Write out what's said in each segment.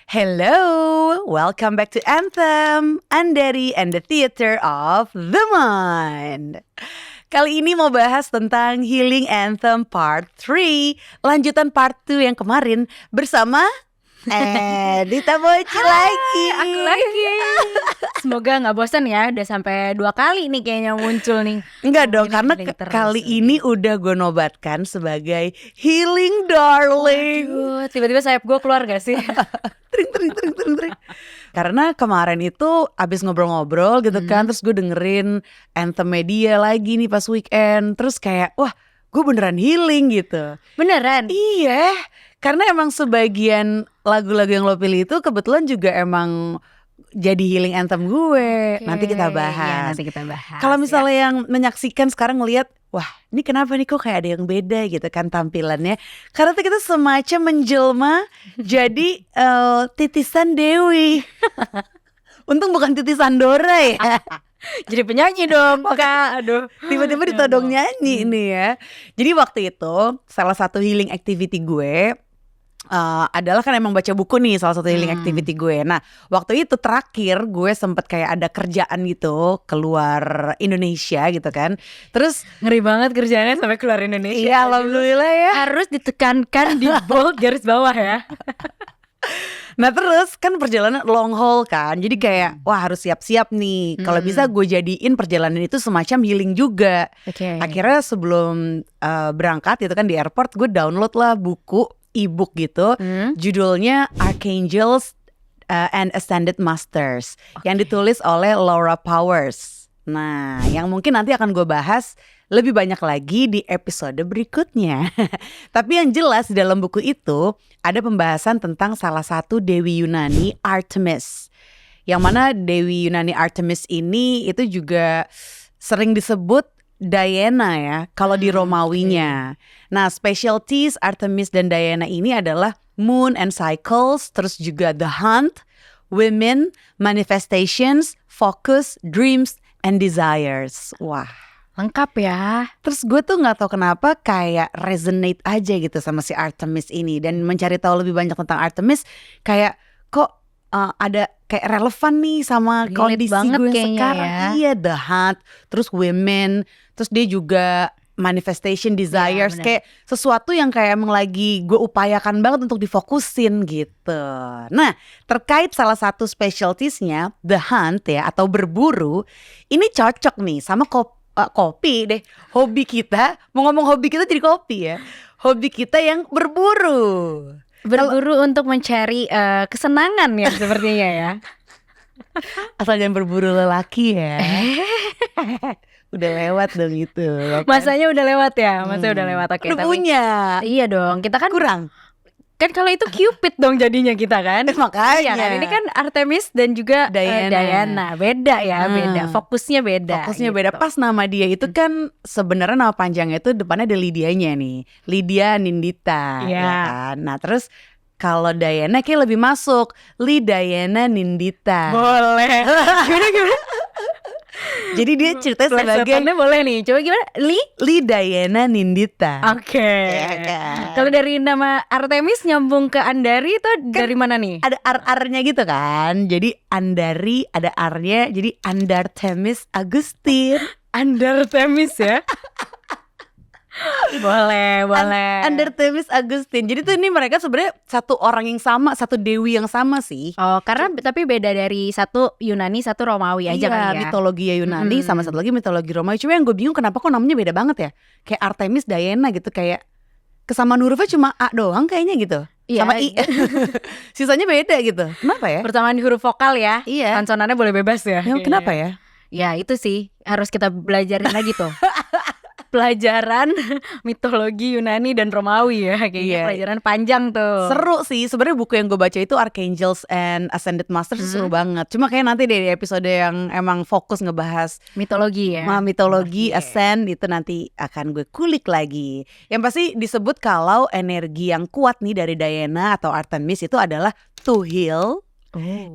Hello, welcome back to Anthem, Andari and the Theater of the Mind. Kali ini mau bahas tentang Healing Anthem Part 3, lanjutan Part 2 yang kemarin bersama Dita Boci lagi. Aku lagi. Semoga gak bosan ya, udah sampai 2 kali nih kayaknya muncul nih. Enggak dong, karena kali ini udah gue nobatkan sebagai Healing Darling. Waduh, tiba-tiba sayap gue keluar gak sih? Tring. Karena kemarin itu abis ngobrol-ngobrol gitu kan, terus gue dengerin Anthem Media lagi nih pas weekend. Terus kayak, wah gue beneran healing gitu. Beneran? Iya, karena emang sebagian lagu-lagu yang lo pilih itu kebetulan juga emang jadi healing anthem gue. Nanti kita bahas. Kalau misalnya yang menyaksikan sekarang ngelihat, wah ini kenapa nih kok kayak ada yang beda gitu kan tampilannya. Karena tuh kita semacam menjelma jadi titisan Dewi. Untung bukan titisan Dora ya. Jadi penyanyi dong Kak. Aduh, tiba-tiba ditodong nyanyi nih ya. Jadi waktu itu salah satu healing activity gue adalah kan emang baca buku nih, salah satu healing activity gue. Nah waktu itu terakhir gue sempet kayak ada kerjaan gitu keluar Indonesia gitu kan. Terus ngeri banget kerjaannya sampai keluar Indonesia. Iya alhamdulillah ya. Harus ditekankan di bold garis bawah ya. Nah terus kan perjalanan long haul kan. Jadi kayak wah harus siap-siap nih. Kalau bisa gue jadiin perjalanan itu semacam healing juga. Akhirnya sebelum berangkat itu kan di airport, gue download lah buku e-book gitu, judulnya Archangels and Ascended Masters, yang ditulis oleh Laura Powers. Nah, yang mungkin nanti akan gue bahas lebih banyak lagi di episode berikutnya. Tapi yang jelas di dalam buku itu ada pembahasan tentang salah satu Dewi Yunani, Artemis. Yang mana Dewi Yunani Artemis ini itu juga sering disebut Diana ya, kalau di Romawinya. Nah, specialties Artemis dan Diana ini adalah moon and cycles, terus juga the hunt, women, manifestations, focus, dreams, and desires. Wah, lengkap ya. Terus gue tuh gak tahu kenapa kayak resonate aja gitu sama si Artemis ini. Dan mencari tahu lebih banyak tentang Artemis, kayak kok ada kayak relevan nih sama kondisi gue sekarang ya. Iya, the hunt, terus women, terus dia juga manifestation, desires, kayak sesuatu yang kayak emang lagi gue upayakan banget untuk difokusin gitu. Nah terkait salah satu specialtiesnya the hunt ya, atau berburu, ini cocok nih sama kopi deh. Hobi kita, mau ngomong hobi kita jadi kopi ya. Hobi kita yang berburu. Berburu untuk mencari kesenangan ya sepertinya ya. Asal jangan berburu lelaki ya. Udah lewat dong itu ya kan? Masanya udah lewat ya. Masanya udah lewat. Oke, udah punya. Iya dong, kita kan kurang. Kan kalau itu Cupid dong jadinya kita kan. Makanya iya kan? Ini kan Artemis dan juga Diana. Beda ya, beda. Fokusnya beda. Beda. Pas nama dia itu kan sebenarnya nama panjangnya itu depannya ada Lydianya nih. Lydia Nindita ya kan. Nah terus kalau Diana kayak lebih masuk, Diana Nindita. Boleh. Gimana? Jadi dia ceritanya sebagai boleh nih. Coba gimana? Diana Nindita. Oke. Kalau dari nama Artemis nyambung ke Andari itu kan dari mana nih? Ada R-nya gitu kan. Jadi Andari ada R-nya, jadi Andartemis Agustin. Andartemis ya. Boleh. Andartemis Agustin. Jadi tuh ini mereka sebenarnya satu orang yang sama, satu dewi yang sama sih. Oh, karena tapi beda dari satu Yunani, satu Romawi aja kan ya. Mitologi Yunani sama satu lagi mitologi Romawi. Cuma yang gue bingung kenapa kok namanya beda banget ya. Kayak Artemis, Diana gitu, kayak kesamaan hurufnya cuma A doang kayaknya gitu. Iya. Sama I. Sisanya beda gitu. Kenapa ya? Persamaan di huruf vokal ya. Iya. Konsonannya boleh bebas ya. Kenapa ya? Ya itu sih harus kita belajarin lagi tuh. Pelajaran mitologi Yunani dan Romawi ya, kayaknya pelajaran panjang tuh. Seru sih sebenarnya buku yang gue baca itu Archangels and Ascended Masters, seru banget. Cuma kayak nanti deh di episode yang emang fokus ngebahas mitologi ya. Mitologi Ascend itu nanti akan gue kulik lagi. Yang pasti disebut kalau energi yang kuat nih dari Diana atau Artemis itu adalah to heal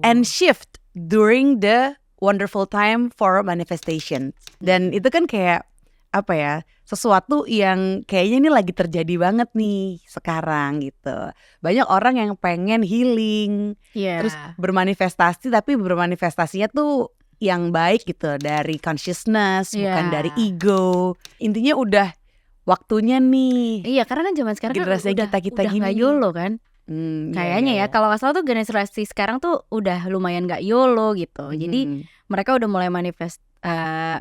and shift during the wonderful time for manifestation. Dan itu kan kayak apa ya, sesuatu yang kayaknya ini lagi terjadi banget nih sekarang gitu. Banyak orang yang pengen healing, terus bermanifestasi, tapi bermanifestasinya tuh yang baik gitu, dari consciousness, bukan dari ego. Intinya udah waktunya nih. Iya, karena kan zaman sekarang generasi kan kita udah gini gak YOLO kan. Kayaknya ya kalau nggak salah tuh generasi sekarang tuh udah lumayan gak YOLO gitu. Jadi mereka udah mulai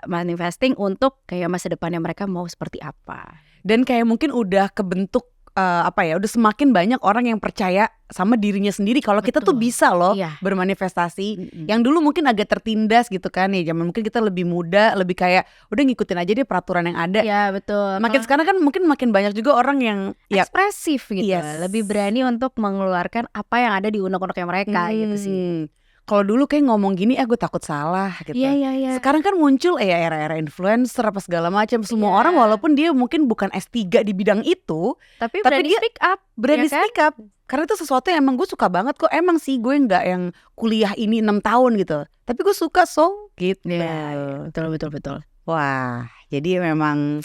manifesting untuk kayak masa depannya mereka mau seperti apa. Dan kayak mungkin udah kebentuk udah semakin banyak orang yang percaya sama dirinya sendiri kalau kita tuh bisa loh bermanifestasi. Yang dulu mungkin agak tertindas gitu kan ya, zaman mungkin kita lebih muda, lebih kayak udah ngikutin aja deh peraturan yang ada. Ya betul. Makin sekarang kan mungkin makin banyak juga orang yang ekspresif gitu, lebih berani untuk mengeluarkan apa yang ada di unek-uneknya mereka gitu sih. Kalau dulu kayak ngomong gini, gue takut salah gitu. Iya. Sekarang kan muncul era-era influencer apa segala macam. Semua orang walaupun dia mungkin bukan S3 di bidang itu, tapi berani dia speak up. Berani speak up. Karena itu sesuatu yang emang gue suka banget kok. Emang sih gue gak yang kuliah ini 6 tahun gitu, tapi gue suka gitu. Iya, betul. Wah, jadi memang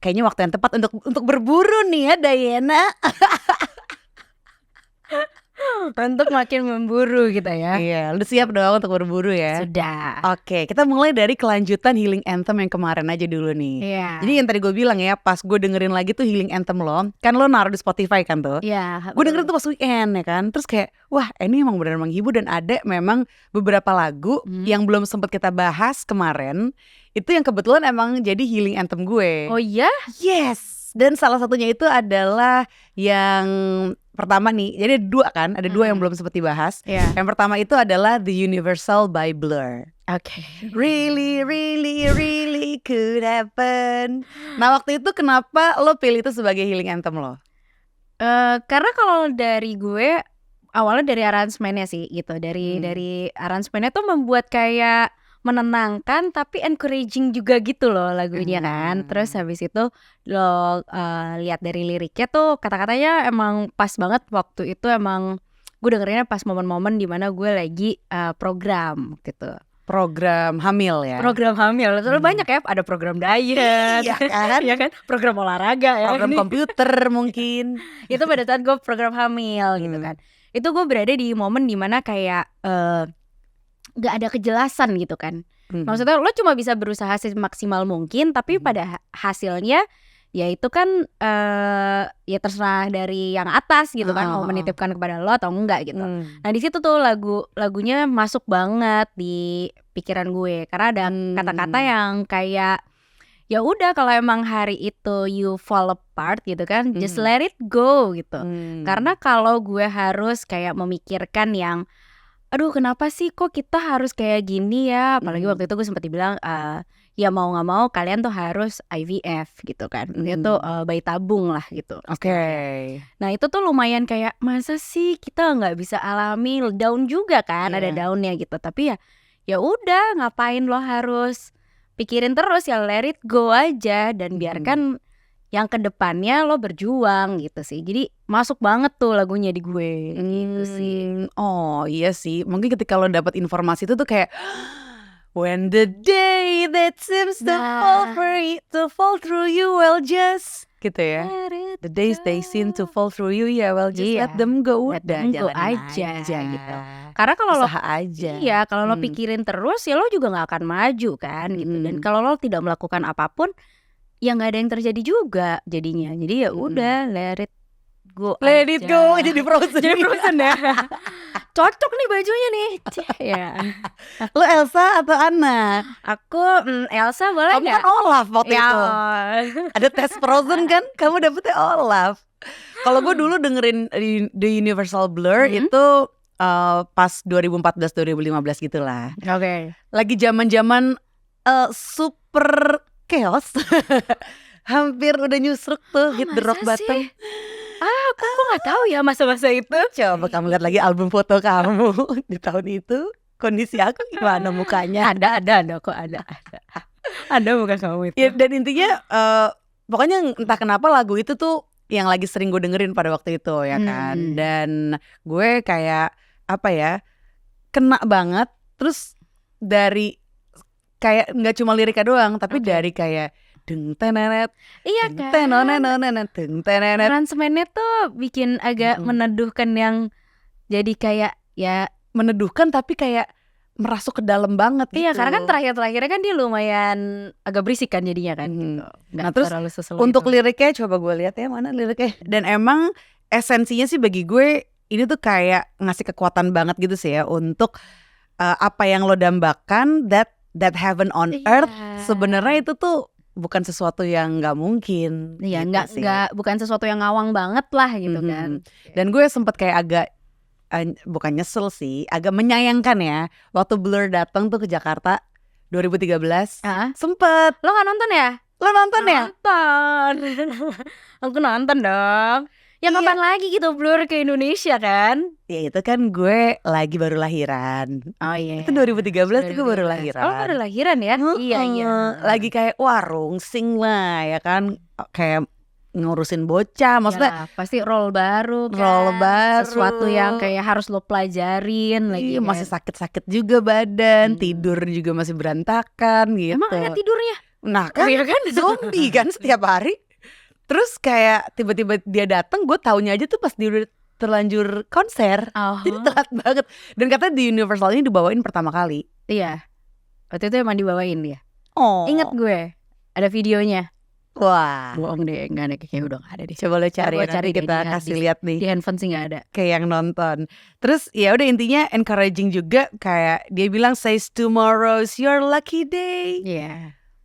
kayaknya waktu yang tepat untuk berburu nih ya, Diana. Untuk makin memburu kita ya. Iya, lu siap dong untuk berburu ya? Sudah. Oke, kita mulai dari kelanjutan Healing Anthem yang kemarin aja dulu nih. Iya. Jadi yang tadi gue bilang ya, pas gue dengerin lagi tuh Healing Anthem lo, kan lo naruh di Spotify kan tuh. Iya. Gue dengerin tuh pas weekend ya kan, terus kayak wah ini emang benar menghibur. Dan ada memang beberapa lagu yang belum sempat kita bahas kemarin, itu yang kebetulan emang jadi Healing Anthem gue. Oh iya? Yes. Dan salah satunya itu adalah yang pertama nih, jadi ada dua yang belum sempat dibahas. Yang pertama itu adalah The Universal by Blur. Oke. Really, really, really could happen. Nah waktu itu kenapa lo pilih itu sebagai healing anthem lo? Karena kalau dari gue awalnya dari aransemennya sih gitu. Dari aransemennya tuh membuat kayak menenangkan tapi encouraging juga gitu loh lagunya kan. Terus habis itu lo lihat dari liriknya tuh kata-katanya emang pas banget waktu itu. Emang gue dengerinnya pas momen-momen dimana gue lagi program gitu. Program hamil ya? Program hamil, terlalu banyak ya, ada program diet, iya kan? Program olahraga ya, program komputer mungkin. Itu pada saat gue program hamil gitu kan. Itu gue berada di momen dimana kayak gak ada kejelasan gitu kan. Maksudnya lo cuma bisa berusaha semaksimal mungkin, tapi pada hasilnya ya itu kan ya terserah dari yang atas gitu kan, mau menitipkan kepada lo atau enggak gitu. Nah di situ tuh lagunya masuk banget di pikiran gue karena ada kata-kata yang kayak ya udah kalau emang hari itu you fall apart gitu kan, just let it go gitu. Karena kalau gue harus kayak memikirkan yang aduh kenapa sih kok kita harus kayak gini ya, apalagi waktu itu gue sempat dibilang ya mau gak mau kalian tuh harus IVF gitu kan. Itu bayi tabung lah gitu. Nah itu tuh lumayan kayak masa sih kita gak bisa alami, down juga kan, ada downnya gitu. Tapi ya udah ngapain lo harus pikirin terus, ya let it go aja. Dan biarkan yang kedepannya lo berjuang gitu sih. Jadi masuk banget tuh lagunya di gue gitu sih. Oh iya sih, mungkin ketika lo dapet informasi itu tuh kayak when the day that seems to fall through you, well just gitu ya. The days they seem to fall through you, ya well just let them go. Let them go aja gitu. Karena kalau lo aja. Iya, kalau lo pikirin terus ya lo juga gak akan maju kan gitu. Dan kalau lo tidak melakukan apapun ya nggak ada yang terjadi juga jadinya. Jadi ya udah let it go. Let it go, jadi Frozen. Jadi Frozen ya. Cocok nih bajunya nih. Ya. Lo Elsa atau Anna? Aku Elsa boleh nggak? Kamu kan Olaf waktu itu. Ada tes Frozen kan? Kamu dapetnya Olaf. Kalau gue dulu dengerin The Universal Blur itu pas 2014-2015 gitulah. Oke. Lagi zaman-zaman super chaos. Hampir udah nyusruk tuh hit the rock bottom. Aku gak tahu ya masa-masa itu. Coba kamu lihat lagi album foto kamu di tahun itu. Kondisi aku gimana mukanya? Ada kok ada. Ada muka kamu itu ya, dan intinya pokoknya entah kenapa lagu itu tuh yang lagi sering gue dengerin pada waktu itu ya kan. Dan gue kayak kena banget. Terus dari kayak nggak cuma liriknya doang, tapi dari kayak deng tenenet. Iya deng kan. tenonenet, deng tenenet. Aransemennya tuh bikin agak meneduhkan yang jadi kayak ya meneduhkan tapi kayak merasuk ke dalam banget gitu. Iya, karena kan terakhir-terakhirnya kan dia lumayan agak berisik kan jadinya kan. Gitu. Nah terus untuk liriknya coba gue lihat ya mana liriknya. Dan emang esensinya sih bagi gue ini tuh kayak ngasih kekuatan banget gitu sih ya untuk apa yang lo dambakan, that heaven on earth sebenarnya itu tuh bukan sesuatu yang nggak mungkin. Iya, gitu nggak bukan sesuatu yang ngawang banget lah gitu kan. Dan gue sempet kayak agak bukan nyesel sih, agak menyayangkan ya. Waktu Blur datang tuh ke Jakarta 2013, sempet. Lo nggak nonton ya? Lo nonton ya? Nonton. Aku nonton dong. Ya kapan lagi gitu Blur ke Indonesia kan? Ya itu kan gue lagi baru lahiran. Oh iya. Itu 2013 gue baru lahiran. Oh baru lahiran ya? Iya. Lagi kayak rungsing lah ya kan, kayak ngurusin bocah, maksudnya yalah, pasti role baru kan, sesuatu yang kayak harus lo pelajarin lagi kan. Masih sakit-sakit juga badan, tidur juga masih berantakan gitu. Emang ada tidurnya? Nah kan, kan zombie kan setiap hari. Terus kayak tiba-tiba dia datang, gue taunya aja tuh pas dia udah terlanjur konser. Jadi telat banget. Dan katanya di Universal ini dibawain pertama kali. Iya, waktu itu emang dibawain dia. Ingat gue, ada videonya. Wah, bohong deh, nggak ada, kayak udah nggak ada deh. Coba lo cari, nanti kita kasih lihat nih di handphone sih nggak ada. Kayak yang nonton. Terus ya udah intinya encouraging juga, kayak dia bilang says tomorrow's your lucky day.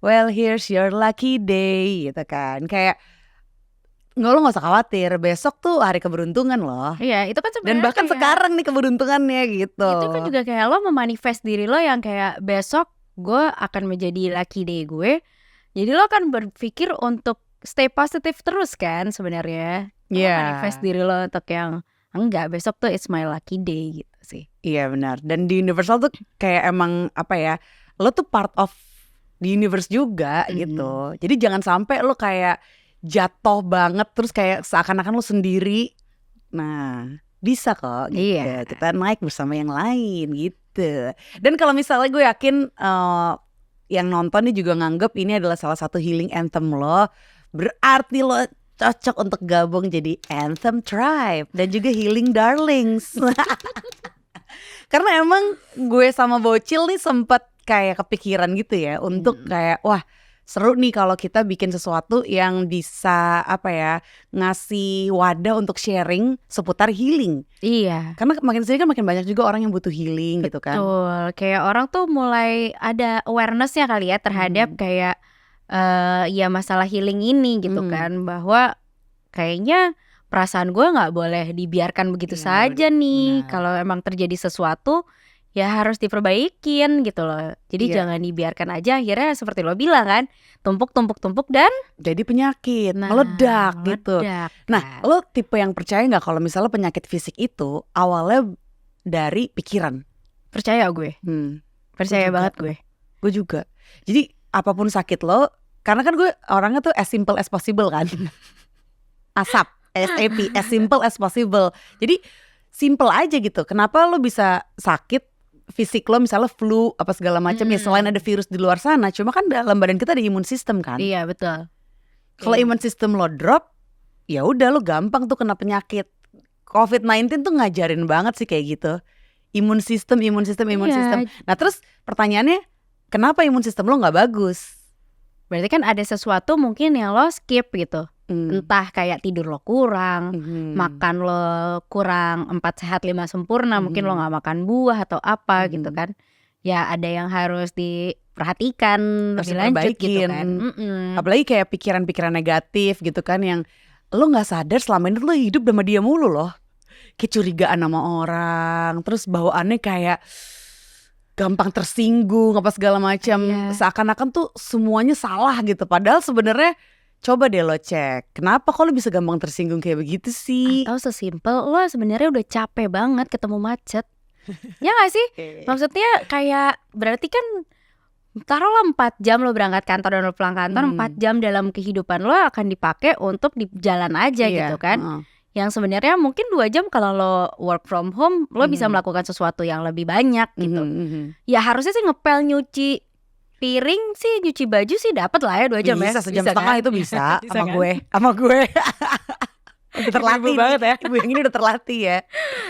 Well here's your lucky day gitu kan. Kayak lo gak usah khawatir, besok tuh hari keberuntungan loh. Iya, itu kan sebenarnya. Dan bahkan sekarang nih keberuntungannya gitu. Itu kan juga kayak lo memanifest diri lo yang kayak besok gue akan menjadi lucky day gue. Jadi lo kan berpikir untuk stay positif terus kan sebenarnya. Manifest diri lo untuk yang enggak, besok tuh it's my lucky day gitu sih. Iya benar. Dan di Universal tuh kayak emang apa ya, lo tuh part of the universe juga gitu. Jadi jangan sampai lo kayak jatuh banget terus kayak seakan-akan lo sendiri. Nah bisa kok gitu. Iya. Kita naik bersama yang lain gitu. Dan kalau misalnya gue yakin yang nonton nih juga nganggep ini adalah salah satu healing anthem lo, berarti lo cocok untuk gabung jadi Anthem Tribe dan juga Healing Darlings. Karena emang gue sama Bocil nih sempet kayak kepikiran gitu ya untuk kayak wah seru nih kalau kita bikin sesuatu yang bisa apa ya, ngasih wadah untuk sharing seputar healing. Iya. Karena makin sini kan makin banyak juga orang yang butuh healing. Gitu kan. Betul. Kayak orang tuh mulai ada awarenessnya kali ya terhadap kayak ya masalah healing ini gitu kan, bahwa kayaknya perasaan gue nggak boleh dibiarkan begitu saja nih. Kalau emang terjadi sesuatu ya harus diperbaikin gitu loh. Jadi jangan dibiarkan aja akhirnya seperti lo bilang kan, tumpuk dan jadi penyakit, meledak gitu. Nah, lo tipe yang percaya nggak kalau misalnya penyakit fisik itu awalnya dari pikiran? Percaya gue. Percaya banget gue. Gue juga. Jadi apapun sakit lo, karena kan gue orangnya tuh as simple as possible kan. ASAP, ASAP, as simple as possible. Jadi simple aja gitu. Kenapa lo bisa sakit fisik lo, misalnya flu apa segala macam ya, selain ada virus di luar sana, cuma kan dalam badan kita ada imun sistem kan. Iya betul. Kalau imun sistem lo drop, ya udah lo gampang tuh kena penyakit. COVID-19 tuh ngajarin banget sih kayak gitu. Imun sistem. Nah terus pertanyaannya, kenapa imun sistem lo nggak bagus? Berarti kan ada sesuatu mungkin yang lo skip gitu. Entah kayak tidur lo kurang, makan lo kurang 4 sehat 5 sempurna, mungkin lo gak makan buah atau apa gitu kan. Ya ada yang harus diperhatikan lebih lanjut gitu kan. Apalagi kayak pikiran-pikiran negatif gitu kan, yang lo gak sadar selama ini lo hidup sama dia mulu loh. Kayak curigaan sama orang, terus bawaannya kayak gampang tersinggung apa segala macam. Seakan-akan tuh semuanya salah gitu. Padahal sebenarnya coba deh lo cek, kenapa kok lo bisa gampang tersinggung kayak begitu sih? Atau sesimpel lo sebenarnya udah capek banget ketemu macet. Ya gak sih? Maksudnya kayak berarti kan taruhlah 4 jam lo berangkat kantor dan lo pulang kantor, 4 jam dalam kehidupan lo akan dipakai untuk di jalan aja gitu kan. Yang sebenarnya mungkin 2 jam kalau lo work from home, lo bisa melakukan sesuatu yang lebih banyak gitu. Ya harusnya sih ngepel, nyuci, Piring sih nyuci baju sih dapat lah ya 2 jam Bisa, ya. sejam setengah kan? itu bisa Bisa sama kan? gue. Udah terlatih Ibu banget ya. Ibu yang ini udah terlatih ya.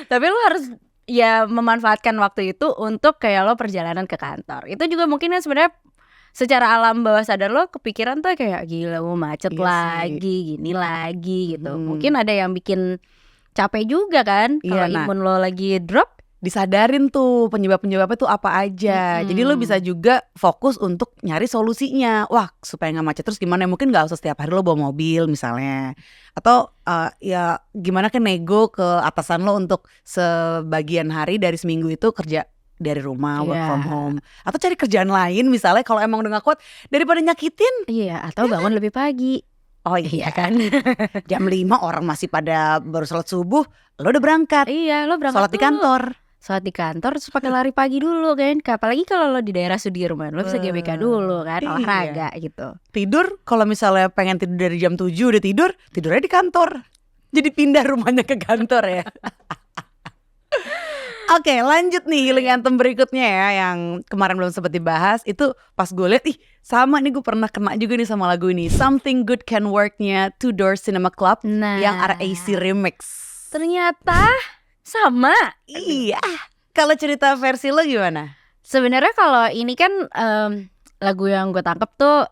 Tapi lu harus ya memanfaatkan waktu itu untuk kayak lo perjalanan ke kantor. Itu juga mungkin kan sebenarnya secara alam bawah sadar lo kepikiran tuh kayak gila mau macet Iya lagi, gini lagi gitu. Hmm. Mungkin ada yang bikin capek juga kan Iya, kalau nah. imun lo lagi drop. Disadarin tuh penyebab-penyebabnya tuh apa aja. Jadi lo bisa juga fokus untuk nyari solusinya. Wah, supaya nggak macet terus gimana? Mungkin nggak usah setiap hari lo bawa mobil misalnya. Atau ya gimana kan nego ke atasan lo untuk sebagian hari dari seminggu itu kerja dari rumah, work from home. Atau cari kerjaan lain misalnya kalau emang udah gak kuat daripada nyakitin. Iya, atau bangun lebih pagi. Oh iya kan. Jam 5 orang masih pada baru sholat subuh, lo udah berangkat. Iya, lo berangkat Sholat di kantor. Sholat di kantor terus pakai lari pagi dulu kan. Apalagi kalau lo di daerah Sudirman, lo bisa GBK dulu kan, olahraga gitu. Tidur kalau misalnya pengen tidur dari jam 7 udah tidurnya di kantor. Jadi pindah rumahnya ke kantor ya. Oke, lanjut nih healing anthem berikutnya ya, yang kemarin belum sempat dibahas. Itu pas gue liat, sama nih gue pernah kena juga nih sama lagu ini, Something Good Can Work-nya Two Door Cinema Club yang RAC remix. Ternyata sama. Iya. Kalau cerita versi lo gimana? Sebenarnya kalau ini kan lagu yang gue tangkap tuh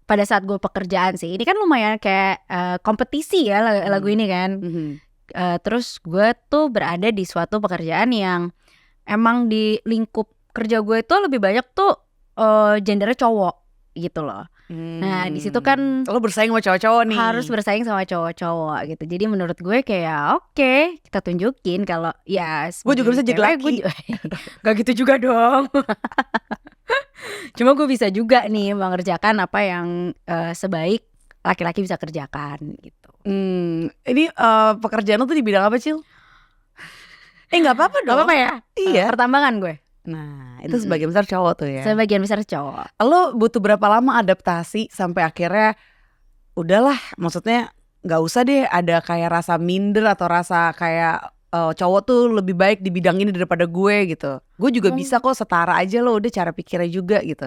pada saat gue pekerjaan sih. Ini kan lumayan kayak kompetisi ya lagu ini kan. Terus gue tuh berada di suatu pekerjaan yang emang di lingkup kerja gue itu lebih banyak tuh gendernya cowok gitu loh. Nah di situ kan lo bersaing sama cowok-cowok nih. Harus bersaing sama cowok-cowok gitu. Jadi menurut gue kayak oke, kita tunjukin kalau ya gue juga bisa jadi laki. Gak gitu juga dong. Cuma gue bisa juga nih mengerjakan apa yang sebaik laki-laki bisa kerjakan gitu. Ini pekerjaan lo tuh di bidang apa, Cil? Gak apa-apa dong. Gak apa-apa ya? Iya. Pertambangan gue. Nah itu sebagian besar cowok tuh ya. Sebagian besar cowok. Lo butuh berapa lama adaptasi sampai akhirnya udahlah, maksudnya gak usah deh ada kayak rasa minder atau rasa kayak cowok tuh lebih baik di bidang ini daripada gue gitu. Gue juga bisa kok, setara aja lo, udah cara pikirnya juga gitu.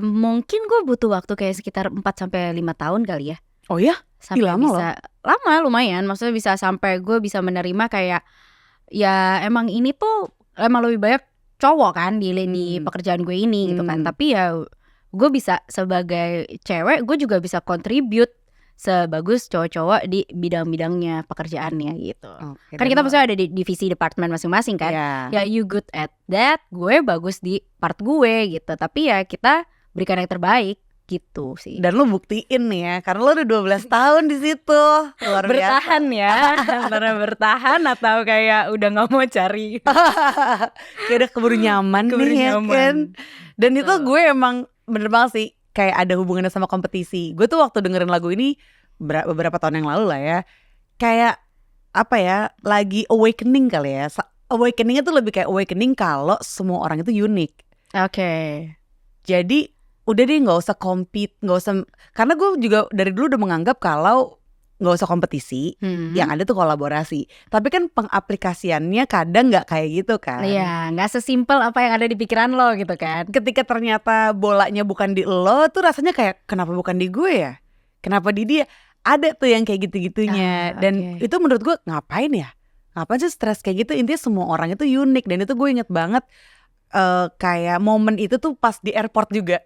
Mungkin gue butuh waktu kayak sekitar 4-5 tahun kali ya. Oh ya? Sampai lama bisa loh. Lama lumayan, maksudnya bisa sampai gue bisa menerima kayak ya emang ini tuh emang lebih banyak cowok kan di pekerjaan gue ini gitu kan. Tapi ya gue bisa sebagai cewek gue juga bisa contribute sebagus cowok-cowok di bidang-bidangnya pekerjaannya gitu. Kan kita maksudnya ada di divisi departemen masing-masing kan. Ya you good at that, gue bagus di part gue gitu. Tapi ya kita berikan yang terbaik gitu sih. Dan lo buktiin nih ya, karena lo udah 12 tahun di situ. Luar bertahan biasa. Ya, antara bertahan atau kayak udah nggak mau cari. Kayak udah keburu nyaman nih ya kan. Dan itu gue emang bener banget sih, kayak ada hubungannya sama kompetisi. Gue tuh waktu dengerin lagu ini beberapa tahun yang lalu lah ya, kayak apa ya, lagi awakening kali ya. Awakeningnya tuh lebih kayak awakening kalau semua orang itu unik. Jadi udah deh gak usah compete, gak usah. Karena gue juga dari dulu udah menganggap kalau gak usah kompetisi, yang ada tuh kolaborasi. Tapi kan pengaplikasiannya kadang gak kayak gitu kan. Iya, gak sesimpel apa yang ada di pikiran lo gitu kan. Ketika ternyata bolanya bukan di lo, tuh rasanya kayak kenapa bukan di gue ya, kenapa di dia. Ada tuh yang kayak gitu-gitunya. Dan itu menurut gue ngapain ya, ngapain sih stres kayak gitu. Intinya semua orang itu unik. Dan itu gue inget banget kayak momen itu tuh pas di airport juga.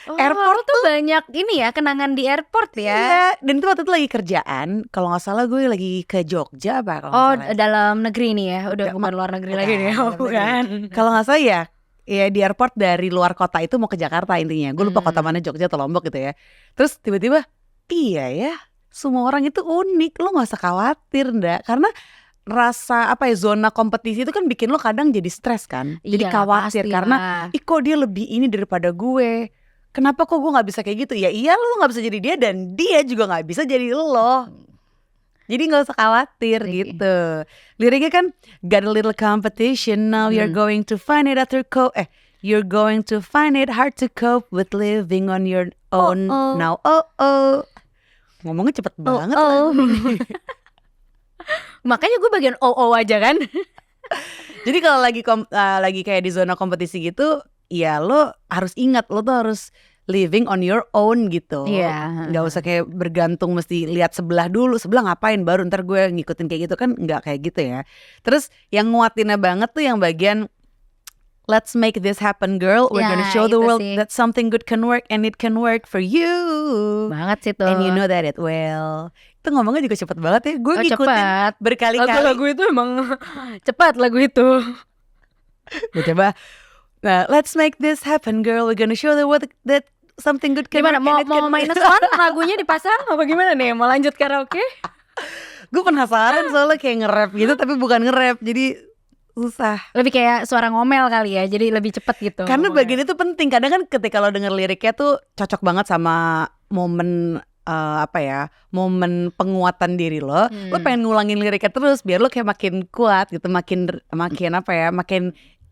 Airport tuh banyak ini ya, kenangan di airport ya. Iya, dan itu waktu itu lagi kerjaan. Kalau gak salah gue lagi ke Jogja apa kalau gak salah. Dalam negeri nih ya, udah bukan luar negeri lagi nih. Bukan. Kalau gak salah ya di airport dari luar kota itu mau ke Jakarta intinya. Gue lupa kota mana, Jogja atau Lombok gitu ya. Terus tiba-tiba iya ya, semua orang itu unik. Lo gak usah khawatir ndak, karena rasa apa ya, zona kompetisi itu kan bikin lo kadang jadi stres kan. Jadi khawatir karena kok dia lebih ini daripada gue, kenapa kok gue gak bisa kayak gitu. Ya iya, lo gak bisa jadi dia dan dia juga gak bisa jadi lo. Jadi gak usah khawatir gitu. Liriknya kan, got a little competition now, you're going to find it you're going to find it hard to cope with living on your own now. Ngomongnya cepet banget makanya gue bagian aja kan. Jadi kalau lagi kayak di zona kompetisi gitu, ya lo harus ingat lo tuh harus living on your own gitu. Nggak usah kayak bergantung mesti lihat sebelah dulu, sebelah ngapain baru ntar gue ngikutin kayak gitu, kan nggak kayak gitu ya. Terus yang nguatinnya banget tuh yang bagian let's make this happen girl, we're gonna show the world that something good can work and it can work for you. Banget sih tuh. And you know that it will. Itu ngomongnya juga cepet banget ya. Gue ngikutin berkali-kali. Lagu itu emang cepat lagu itu. Gue coba. Nah, let's make this happen girl, we're gonna show the world that something good can gimana, work. Mau minus one lagunya dipasang apa gimana nih? Mau lanjut karaoke? Gue penasaran soalnya kayak nge-rap gitu tapi bukan nge-rap, jadi susah. Lebih kayak suara ngomel kali ya, jadi lebih cepet gitu. Karena bagian itu penting. Kadang kan ketika lo denger liriknya tuh cocok banget sama momen momen penguatan diri lo. Lo pengen ngulangin liriknya terus biar lo kayak makin kuat gitu, makin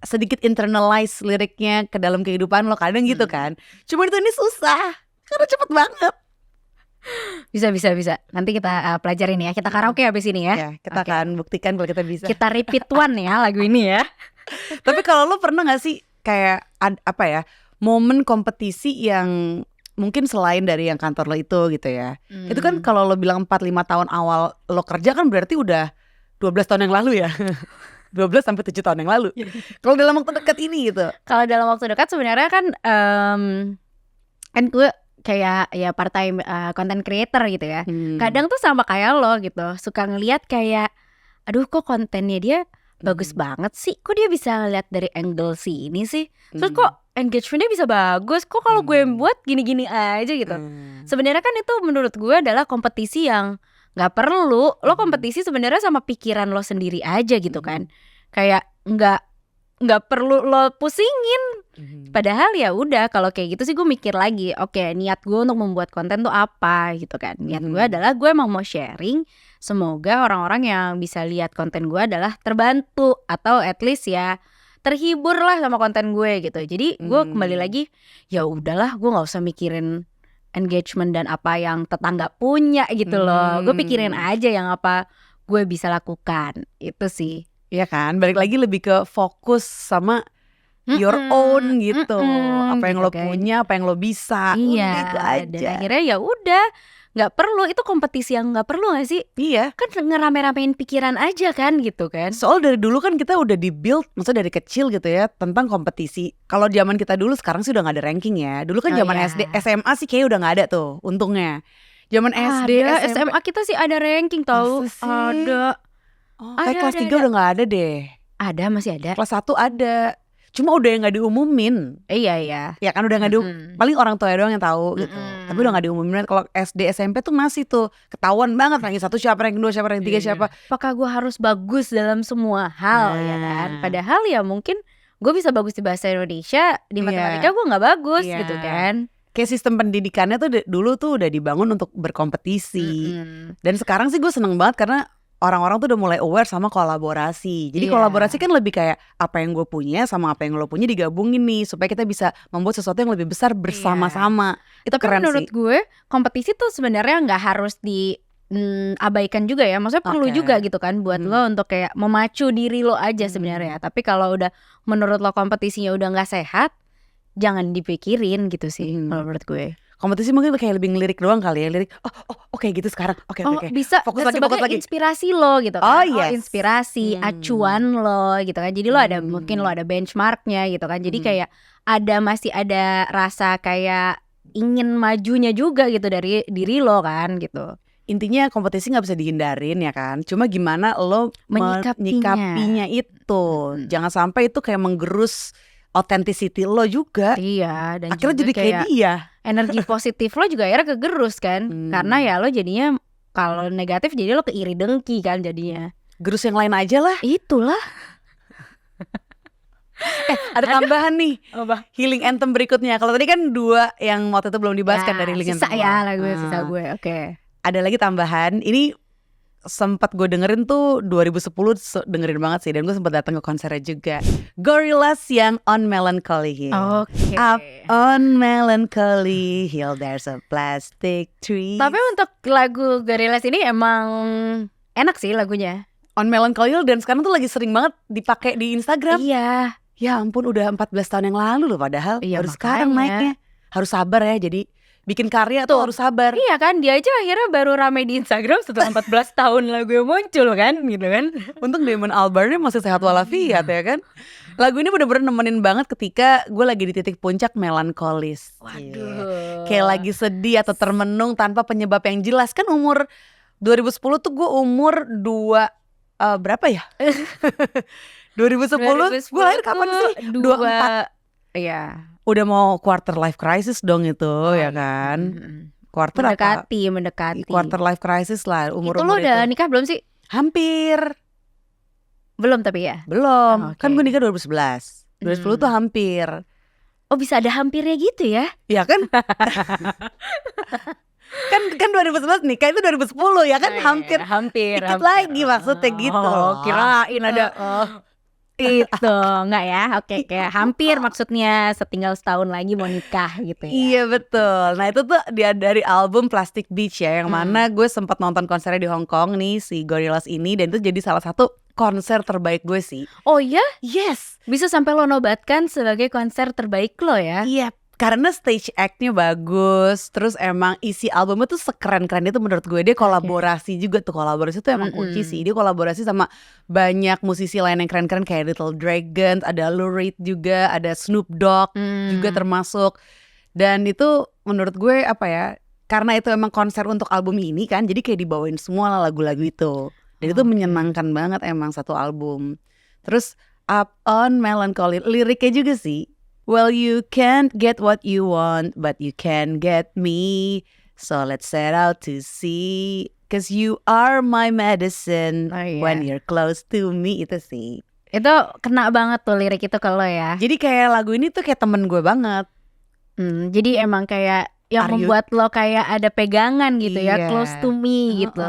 sedikit internalize liriknya ke dalam kehidupan lo kadang gitu kan. Cuma itu ini susah karena cepet banget. Bisa. Nanti kita pelajarin ya. Kita karaoke habis ini ya. Kita akan buktikan kalau kita bisa. Kita repeat one ya lagu ini ya. Tapi kalau lo pernah gak sih kayak momen kompetisi yang mungkin selain dari yang kantor lo itu gitu ya. Itu kan kalau lo bilang 4-5 tahun awal lo kerja kan berarti udah 12 tahun yang lalu ya. 12 sampai 7 tahun yang lalu. Kalau dalam waktu dekat ini gitu. Kalau dalam waktu dekat sebenarnya kan kan gue kayak ya part time content creator gitu ya. Kadang tuh sama kayak lo gitu, suka ngelihat kayak aduh kok kontennya dia bagus banget sih. Kok dia bisa ngeliat dari angle sini sih. Terus kok engagementnya bisa bagus. Kok kalau gue buat gini-gini aja gitu. Sebenarnya kan itu menurut gue adalah kompetisi yang nggak perlu. Lo kompetisi sebenarnya sama pikiran lo sendiri aja gitu kan. Kayak nggak perlu lo pusingin. Padahal ya udah kalau kayak gitu sih gue mikir lagi. Oke, niat gue untuk membuat konten tuh apa gitu kan. Niat gue adalah gue emang mau sharing. Semoga orang-orang yang bisa lihat konten gue adalah terbantu atau at least ya terhibur lah sama konten gue gitu. Jadi gue kembali lagi ya udahlah, gue nggak usah mikirin engagement dan apa yang tetangga punya gitu loh. Gue pikirin aja yang apa gue bisa lakukan. Itu sih. Iya kan, balik lagi lebih ke fokus sama your own gitu. Apa yang gitu lo punya, apa yang lo bisa. Iya, gitu aja. Dan akhirnya ya udah, nggak perlu. Itu kompetisi yang nggak perlu nggak sih? Iya. Kan ngerame-ramein pikiran aja kan gitu kan. Soal dari dulu kan kita udah di-build, maksudnya dari kecil gitu ya, tentang kompetisi. Kalau zaman kita dulu, sekarang sih udah gak ada ranking ya. Dulu kan zaman SD, SMA sih kayaknya udah gak ada tuh, untungnya. Zaman SD, SMA kita sih ada ranking tau. Ada. Kayak kelas 3 udah gak ada deh. Ada, masih ada. Kelas 1 ada. Cuma udah yang gak diumumin. Iya. Ya kan udah gak paling orang tua doang yang tahu gitu. Tapi udah gak diumumin. Kalau SD, SMP tuh masih tuh ketahuan banget ranking 1 siapa, ranking 2 siapa, ranking 3 siapa. Apakah gue harus bagus dalam semua hal ya kan. Padahal ya mungkin gue bisa bagus di bahasa Indonesia, di matematika gue gak bagus gitu kan. Kayak sistem pendidikannya tuh dulu tuh udah dibangun untuk berkompetisi. Dan sekarang sih gue seneng banget karena orang-orang tuh udah mulai aware sama kolaborasi. Jadi kolaborasi kan lebih kayak apa yang gue punya sama apa yang lo punya digabungin nih supaya kita bisa membuat sesuatu yang lebih besar bersama-sama. Itu keren sih. Menurut gue kompetisi tuh sebenarnya nggak harus diabaikan juga ya. Maksudnya perlu juga gitu kan buat lo untuk kayak memacu diri lo aja sebenarnya. Tapi kalau udah menurut lo kompetisinya udah nggak sehat, jangan dipikirin gitu sih kalau menurut gue. Kompetisi mungkin kayak lebih ngelirik doang kali ya, lirik. Oke gitu sekarang. Oke. Bisa fokus lagi. Inspirasi lo gitu kan. Inspirasi, acuan lo gitu kan. Jadi lo ada mungkin lo ada benchmarknya gitu kan. Jadi kayak masih ada rasa kayak ingin majunya juga gitu dari diri lo kan gitu. Intinya kompetisi gak bisa dihindarin ya kan. Cuma gimana lo menyikapinya itu. Jangan sampai itu kayak menggerus authenticity lo juga. Iya. Dan akhirnya jadi kayak dia. Energi positif lo juga akhirnya kegerus kan. Karena ya lo jadinya kalau negatif jadi lo keiri dengki kan jadinya. Gerus yang lain aja lah. Itulah. Ada tambahan nih. Healing anthem berikutnya. Kalau tadi kan 2 yang waktu itu belum dibahas kan dari healing anthem. Sisa gue. Oke. Ada lagi tambahan. Ini sempat gue dengerin tuh 2010 dengerin banget sih. Dan gue sempat datang ke konsernya juga. Gorillaz yang On Melancholy Hill. Up on Melancholy Hill there's a plastic tree. Tapi untuk lagu Gorillaz ini emang enak sih lagunya. On Melancholy Hill dan sekarang tuh lagi sering banget dipakai di Instagram. Iya. Ya ampun, udah 14 tahun yang lalu loh padahal. Iya, Baru sekarang naiknya. Harus sabar ya, jadi bikin karya tuh harus sabar. Iya kan, dia aja akhirnya baru rame di Instagram setelah 14 tahun lagu yang muncul kan, gitu kan. Untung Damon Albarnnya masih sehat walafiat ya kan. Lagu ini bener-bener nemenin banget ketika gue lagi di titik puncak melankolis. Waduh. Kayak lagi sedih atau termenung tanpa penyebab yang jelas. Kan umur 2010 tuh gue umur berapa ya? 2010 gue lahir kapan sih? 24. Iya. Udah mau quarter life crisis dong itu, ya kan? Quarter mendekati. Quarter life crisis lah umur-umur itu. Lo udah nikah belum sih? Hampir. Belum tapi ya? Belum. Kan gue nikah 2011. 2010 tuh hampir. Oh, bisa ada hampirnya gitu ya? Iya kan? kan 2011 nikah itu 2010 ya kan, hampir dikit lagi maksudnya gitu. Kirain ada itu enggak ya? Oke, kayak hampir maksudnya setinggal setahun lagi mau nikah gitu ya. Iya betul. Nah itu tuh dia dari album Plastic Beach ya, yang mana gue sempat nonton konsernya di Hong Kong nih si Gorillaz ini, dan itu jadi salah satu konser terbaik gue sih. Oh ya? Yes. Bisa sampai lo nobatkan sebagai konser terbaik lo ya? Iya. Karena stage act-nya bagus, terus emang isi albumnya tuh sekeren-keren itu menurut gue. Dia kolaborasi juga tuh, kolaborasi tuh emang kunci sih. Dia kolaborasi sama banyak musisi lain yang keren-keren kayak Little Dragon, ada Lou Reed juga, ada Snoop Dogg juga termasuk. Dan itu menurut gue apa ya, karena itu emang konser untuk album ini kan, jadi kayak dibawain semua lah lagu-lagu itu. Dan itu menyenangkan banget emang satu album. Terus Up on Melancholy, liriknya juga sih. Well, you can't get what you want, but you can get me. So let's set out to see, 'cause you are my medicine when you're close to me. Itu sih. Itu kena banget tuh lirik itu ke lo ya. Jadi kayak lagu ini tuh kayak temen gue banget. Jadi emang kayak yang membuat lo kayak ada pegangan gitu ya, close to me gitu.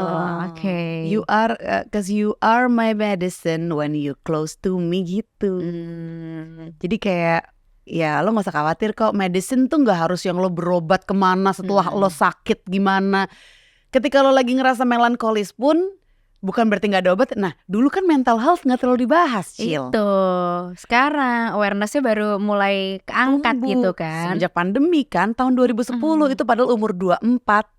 You are, 'cause you are my medicine when you close to me gitu. Jadi kayak ya lo gak usah khawatir kok, medicine tuh gak harus yang lo berobat kemana setelah lo sakit gimana. Ketika lo lagi ngerasa melankolis pun bukan berarti gak ada obat. Nah dulu kan mental health gak terlalu dibahas, Cil. Itu sekarang awarenessnya baru mulai keangkat gitu kan. Semenjak pandemi kan tahun 2010 itu padahal umur 24.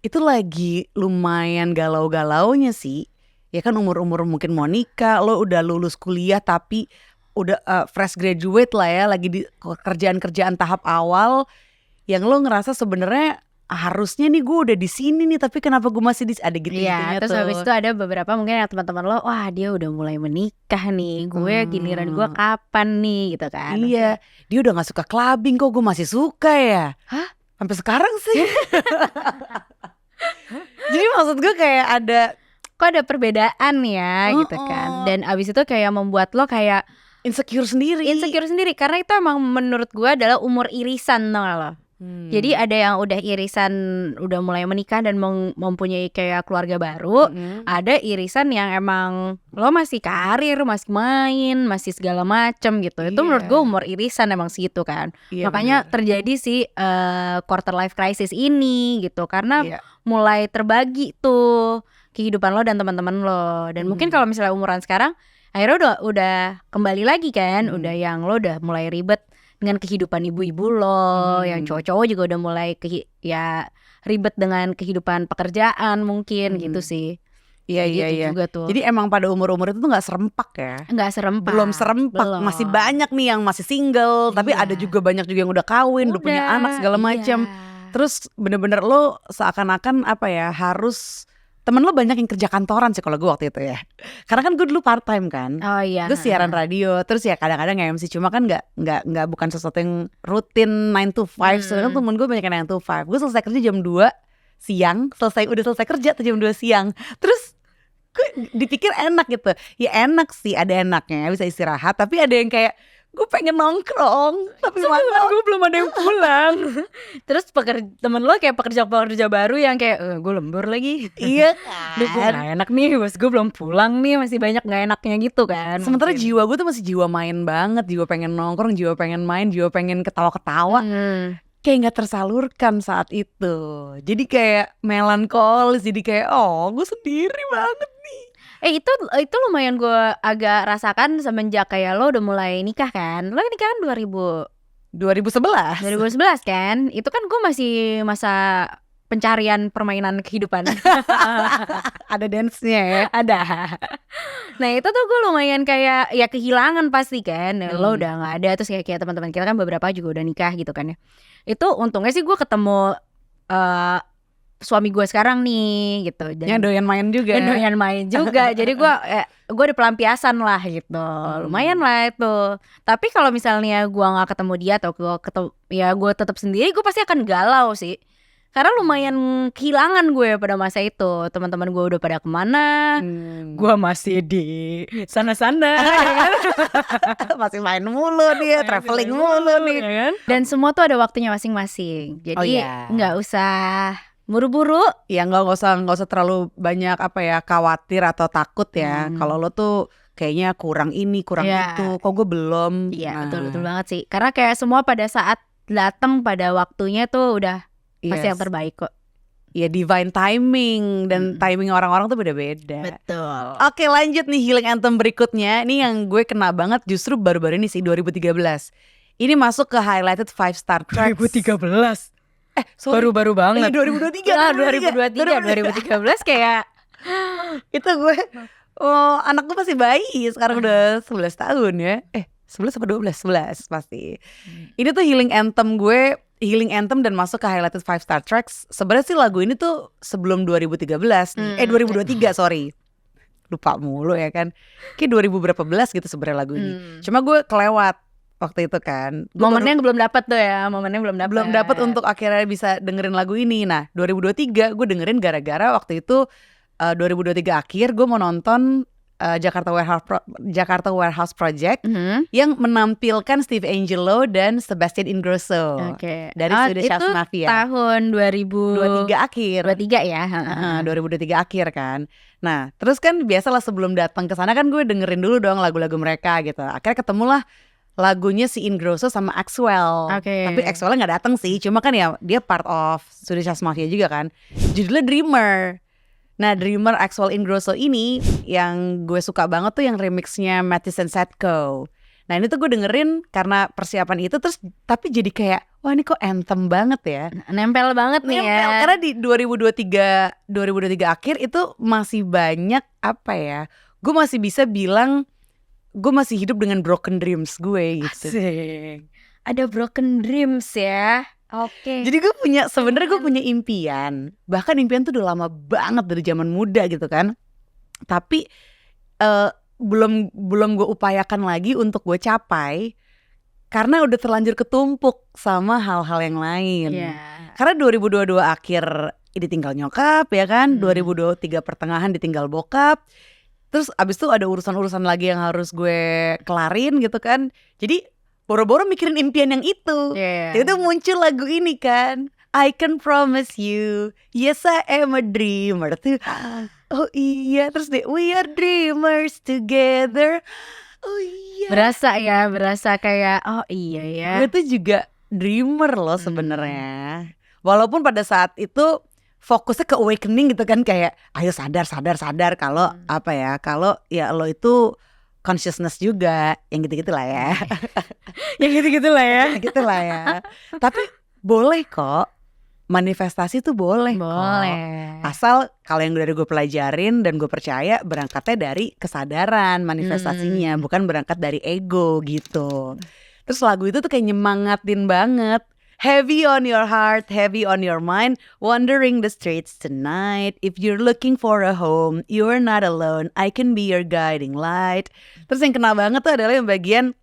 Itu lagi lumayan galau-galaunya sih. Ya kan umur-umur mungkin mau nikah, lo udah lulus kuliah tapi udah fresh graduate lah ya, lagi di kerjaan-kerjaan tahap awal yang lo ngerasa sebenarnya harusnya nih gue udah di sini nih, tapi kenapa gue masih ada gitu-gitunya terus tuh. habis itu ada beberapa mungkin ya teman-teman lo, wah dia udah mulai menikah nih, gue giliran gue kapan nih gitu kan. Iya, dia udah gak suka clubbing, kok gue masih suka ya. Hah? Sampai sekarang sih. Jadi maksud gue kayak ada perbedaan ya gitu kan. Dan abis itu kayak membuat lo kayak insecure sendiri karena itu emang menurut gue adalah umur irisan tau gak lo. Jadi ada yang udah irisan udah mulai menikah dan mempunyai kayak keluarga baru, ada irisan yang emang lo masih karir, masih main, masih segala macem gitu. Itu menurut gue umur irisan emang segitu kan. Makanya terjadi sih quarter life crisis ini gitu, karena mulai terbagi tuh kehidupan lo dan teman-teman lo. Dan mungkin kalau misalnya umuran sekarang akhirnya udah kembali lagi kan, udah yang lo udah mulai ribet dengan kehidupan ibu-ibu lo, yang cowok-cowok juga udah mulai ribet dengan kehidupan pekerjaan mungkin gitu sih. Iya. Juga tuh. Jadi emang pada umur-umur itu tuh nggak serempak ya? Nggak serempak. Belum serempak. Masih banyak nih yang masih single, tapi ada juga banyak juga yang udah kawin, udah punya anak segala macam. Terus bener-bener lo seakan-akan apa ya, harus temen lo banyak yang kerja kantoran sih kalau gue waktu itu ya. Karena kan gue dulu part time kan. Oh iya. Terus siaran radio, terus ya kadang-kadang MC, cuma kan nggak bukan sesuatu yang rutin 9 to 5. Soalnya kan temen gue banyak yang 9 to 5. Gue selesai kerja jam 2 siang, udah selesai kerja tuh jam 2 siang. Terus gue dipikir enak gitu. Ya enak sih, ada enaknya bisa istirahat, tapi ada yang kayak gue pengen nongkrong tapi mana gue belum ada yang pulang. Terus temen lo kayak pekerja baru yang kayak gue lembur lagi. Iya kan. Duh, gue gak enak nih, bos gue belum pulang nih, masih banyak gak enaknya gitu kan. Sementara jiwa gue tuh masih jiwa main banget, jiwa pengen nongkrong, jiwa pengen main, jiwa pengen ketawa-ketawa. Kayak gak tersalurkan saat itu. Jadi kayak melankolis, jadi kayak gue sendiri banget nih. Itu lumayan gue agak rasakan semenjak kayak lo udah mulai nikah kan. Lo nikah kan 2011 kan. Itu kan gue masih masa pencarian permainan kehidupan. Ada dance-nya ya. Ada. Nah itu tuh gue lumayan kayak ya kehilangan pasti kan. Lo udah gak ada. Terus kayak teman-teman kita kan beberapa juga udah nikah gitu kan ya. Itu untungnya sih gue ketemu suami gue sekarang nih gitu. Yang doyan main juga. Jadi gue ada pelampiasan lah gitu. Lumayan lah itu. Tapi kalau misalnya gue nggak ketemu dia atau gue tetap sendiri, gue pasti akan galau sih. Karena lumayan kehilangan gue pada masa itu. Teman-teman gue udah pada kemana, gue masih di sana-sana. Masih main mulu nih, traveling mulu nih kan? Dan semua tuh ada waktunya masing-masing. Jadi nggak usah buru-buru. Ya nggak usah terlalu banyak khawatir atau takut ya. Kalau lo tuh kayaknya kurang ini kurang itu, kok gue belum. Iya betul banget sih. Karena kayak semua pada saat datang pada waktunya tuh udah pasti yang terbaik kok. Ya divine timing. Dan timing orang-orang tuh beda-beda. Betul. Oke lanjut nih healing anthem berikutnya. Ini yang gue kena banget justru baru-baru ini sih 2013. Ini masuk ke highlighted 5-star tracks. 2013 baru-baru banget. 2013 kayak itu gue anak gue masih bayi. Sekarang udah 11 tahun ya. 11 atau 12 pasti. Ini tuh healing anthem gue. Healing anthem dan masuk ke highlighted 5-star tracks. Sebenarnya sih lagu ini tuh sebelum 2013 nih. 2023 sorry. Lupa mulu ya kan. Kayak 2000 berapa belas gitu sebenarnya lagu ini. Cuma gue kelewat waktu itu kan. Momennya belum dapat tuh ya. Belum dapat untuk akhirnya bisa dengerin lagu ini. Nah 2023 gue dengerin gara-gara waktu itu 2023 akhir gue mau nonton Jakarta Warehouse Project yang menampilkan Steve Angello dan Sebastian Ingrosso dari Swedish House Mafia. Tahun 2023 akhir. 23 ya. 2023 akhir kan. Nah, terus kan biasalah sebelum datang ke sana kan gue dengerin dulu dong lagu-lagu mereka gitu. Akhirnya ketemulah lagunya si Ingrosso sama Axwell. Tapi Axwellnya nggak datang sih, cuma kan ya dia part of Swedish House Mafia juga kan. Judulnya Dreamer. Nah Dreamer Axwell Ingrosso ini yang gue suka banget tuh yang remixnya Mathisen Setko. Nah ini tuh gue dengerin karena persiapan itu terus tapi jadi kayak wah ini kok anthem banget ya. Nempel banget nih ya. Karena di 2023 akhir itu masih banyak gue masih bisa bilang gue masih hidup dengan broken dreams gue gitu. Asik. Ada broken dreams ya. Jadi gue sebenarnya gue punya impian. Bahkan impian tuh udah lama banget dari zaman muda gitu kan. Tapi belum gue upayakan lagi untuk gue capai karena udah terlanjur ketumpuk sama hal-hal yang lain. Karena 2022 akhir ditinggal nyokap ya kan. 2023 pertengahan ditinggal bokap. Terus abis itu ada urusan-urusan lagi yang harus gue kelarin gitu kan. Jadi boro-boro mikirin impian yang itu. Itu muncul lagu ini kan. I can promise you, yes I am a dreamer tuh. Oh iya, terus deh we are dreamers together. Oh iya. Berasa kayak oh iya ya. Gue tuh juga dreamer loh sebenarnya. Walaupun pada saat itu fokusnya ke awakening gitu kan, kayak ayo sadar kalau kalau ya lo itu consciousness juga, yang gitu-gitu lah ya. Gitu lah ya. Tapi boleh kok, manifestasi tuh boleh kok. Asal kalau yang dari gue pelajarin dan gue percaya berangkatnya dari kesadaran manifestasinya, bukan berangkat dari ego gitu. Terus lagu itu tuh kayak nyemangatin banget. Heavy on your heart, heavy on your mind, wandering the streets tonight. If you're looking for a home, you're not alone. I can be your guiding light. Terus yang kena banget tuh adalah yang bagian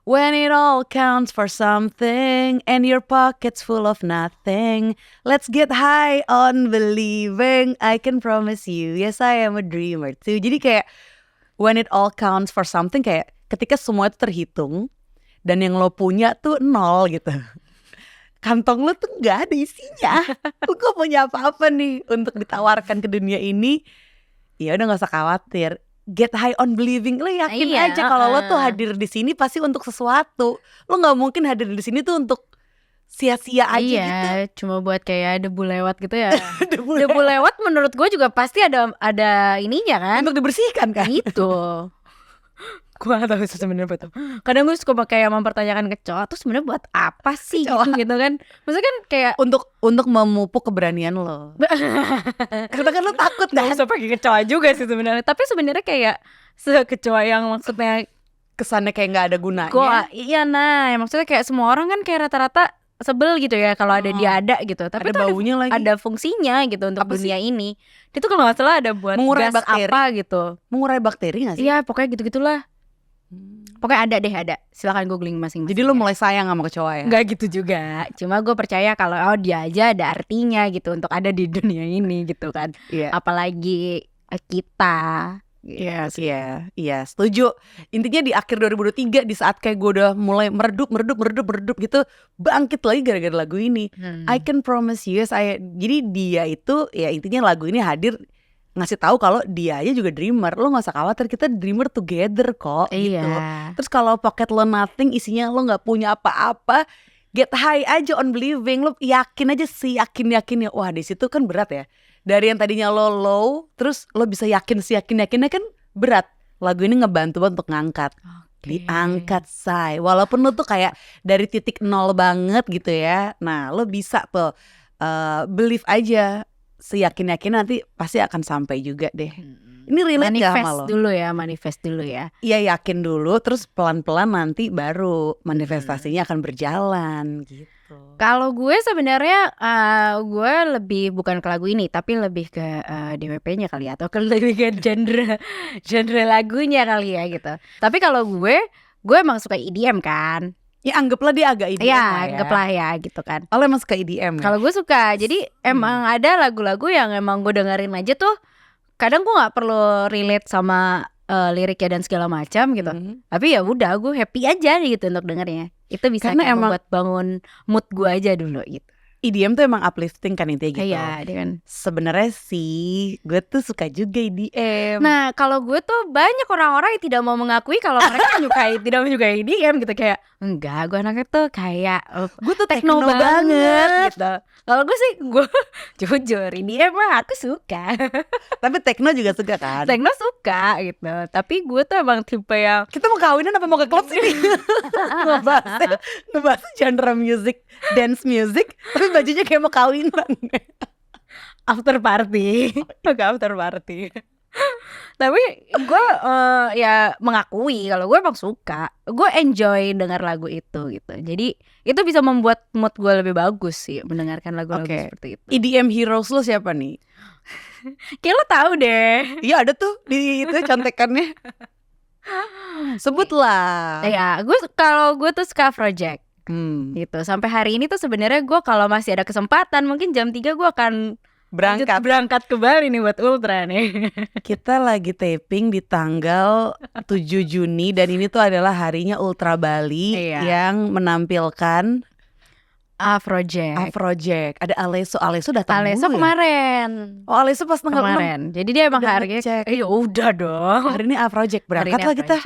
when it all counts for something and your pocket's full of nothing. Let's get high on believing. I can promise you, yes I am a dreamer too. Jadi kayak when it all counts for something, kayak ketika semua itu terhitung dan yang lo punya tuh 0 gitu. Kantong lo tuh gak ada isinya. Lo gak punya apa-apa nih untuk ditawarkan ke dunia ini. Ya udah gak usah khawatir. Get high on believing. Lo yakin aja kalau lo tuh hadir di sini pasti untuk sesuatu. Lo gak mungkin hadir di sini tuh untuk sia-sia aja Iya, gitu. cuma buat kayak debu lewat gitu ya. Debu lewat menurut gue juga pasti ada ininya kan. Untuk dibersihkan kan. Gitu. Gue gak tahu sebenarnya apa tuh. Kadang gue suka kayak mempertanyakan kecoa tuh sebenarnya buat apa sih gitu kan. Maksudnya kan kayak untuk memupuk keberanian lo. Karena kan lo takut kan. Gak usah pakai kecoa juga sih sebenarnya. Tapi sebenarnya kayak kecoa yang maksudnya kesannya kayak nggak ada gunanya. Iya nah, maksudnya kayak semua orang kan kayak rata-rata sebel gitu ya kalau ada dia ada gitu. Tapi ada baunya lagi. Ada fungsinya gitu untuk apa dunia ini. Dia tuh kalau nggak salah ada buat mengurai gas bakteri. apa gitu. Mengurai bakteri nggak sih? Iya pokoknya gitu-gitulah. Pokoknya ada. Silakan googling masing-masing. Jadi lo mulai sayang sama kecoa ya? Nggak gitu juga. Cuma gue percaya kalau dia aja ada artinya gitu untuk ada di dunia ini gitu kan. Apalagi kita. Iya, setuju. Intinya di akhir 2023 di saat kayak gue udah mulai meredup gitu, bangkit lagi gara-gara lagu ini. I can promise you, jadi dia itu ya intinya lagu ini hadir ngasih tahu kalau dia aja juga dreamer. Lo gak usah khawatir, kita dreamer together kok gitu. Terus kalau pocket lo nothing, isinya lo gak punya apa-apa, get high aja on believing. Lo yakin aja sih, yakin-yakinnya. Wah di situ kan berat ya. Dari yang tadinya lo low, terus lo bisa yakinnya kan berat. Lagu ini ngebantu banget untuk ngangkat. Diangkat say. Walaupun lo tuh kayak dari titik nol banget gitu ya. Nah lo bisa tuh believe aja, seyakin-yakin nanti pasti akan sampai juga deh. Ini relate gak sama lo? Manifest dulu ya. Iya yakin dulu, terus pelan-pelan nanti baru manifestasinya akan berjalan gitu. Kalau gue sebenarnya gue lebih bukan ke lagu ini, tapi lebih ke DWP-nya kali ya, atau lebih ke genre lagunya kali ya gitu. Tapi kalau gue emang suka EDM kan. Ya anggaplah dia agak EDM ya. Anggaplah ya gitu kan. Kalau emang suka EDM ya? Kalau gue suka, jadi emang ada lagu-lagu yang emang gue dengerin aja tuh. Kadang gue nggak perlu relate sama liriknya dan segala macam gitu. Tapi ya udah gue happy aja gitu untuk dengernya. Itu bisa kayak membuat bangun mood gue aja dulu gitu. EDM tuh emang uplifting kan intinya gitu. Iya, dia kan. Sebenarnya sih gue tuh suka juga EDM. Nah, kalau gue tuh banyak orang-orang yang tidak mau mengakui kalau mereka tidak menyukai EDM gitu, kayak enggak, gue anaknya tuh kayak gue tuh techno banget gitu. Kalau gue sih gue jujur EDM mah aku suka. Tapi techno juga suka kan? Techno suka gitu. Tapi gue tuh emang tipe yang kita mau kawinan apa mau ke klub sih? ngebahas genre music, dance music, tapi bajunya kayak mau kawinan. After party. Tapi gue ya mengakui kalau gue emang suka. Gue enjoy dengar lagu itu gitu. Jadi itu bisa membuat mood gue lebih bagus sih mendengarkan lagu-lagu seperti itu. EDM heroes lo siapa nih? Kayak lo tahu deh. Iya ada tuh di itu contekannya. Sebutlah. Ya, kalau gue tuh suka Afrojack. Gitu. Sampai hari ini tuh sebenarnya gue kalau masih ada kesempatan mungkin jam 3 gue akan berangkat ke Bali nih buat ultra nih. Kita lagi taping di tanggal 7 Juni dan ini tuh adalah harinya Ultra Bali yang menampilkan Afrojack. Ada Alesso datang Alesso kemarin. Oh Alesso pas tanggal kemarin. Jadi dia emang harganya ya udah dong. Hari ini Afrojack berangkat lah kita.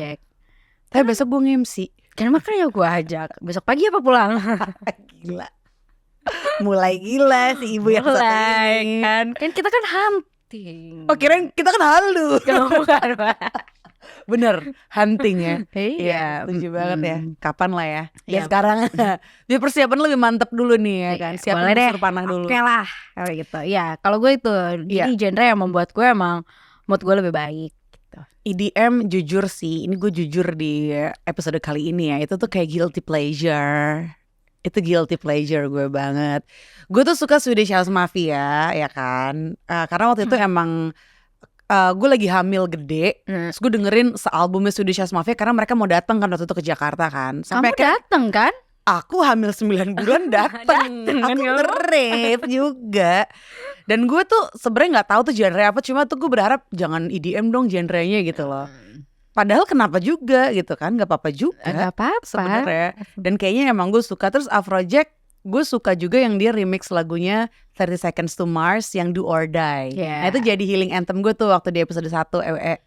Tapi besok gue nge-MC. Kan makanya gue ajak. Besok pagi apa pulang? Gila. Mulai gila si ibu yang satu ini. Kan kita kan hunting. Oh kirain kita kan halu. Bukan. Bener, hunting ya. Iya, setuju banget ya. Kapan lah ya. Ya sekarang biar persiapan lebih mantep dulu nih ya kan. Siapin busur panah dulu. Oke lah, kalau gitu. Ya, kalau gue itu ini genre yang membuat gue emang mood gue lebih baik gitu. EDM jujur sih, ini gue jujur di episode kali ini ya. Itu tuh kayak guilty pleasure. Itu guilty pleasure gue banget. Gue tuh suka Swedish House Mafia ya kan. Karena waktu itu emang gue lagi hamil gede, terus gue dengerin sealbumnya Swedish House Mafia karena mereka mau datang kan waktu itu ke Jakarta kan. Sampai datang kan? Aku hamil 9 bulan datang. Aku nge-rave juga. Dan gue tuh sebenarnya nggak tahu tuh genre apa, cuma tuh gue berharap jangan EDM dong genrenya gitu loh. Padahal kenapa juga gitu kan, gak apa-apa juga. Gak apa-apa sebenarnya. Dan kayaknya emang gue suka. Terus Afrojack gue suka juga yang dia remix lagunya 30 Seconds to Mars yang Do or Die. Nah itu jadi healing anthem gue tuh waktu di episode 1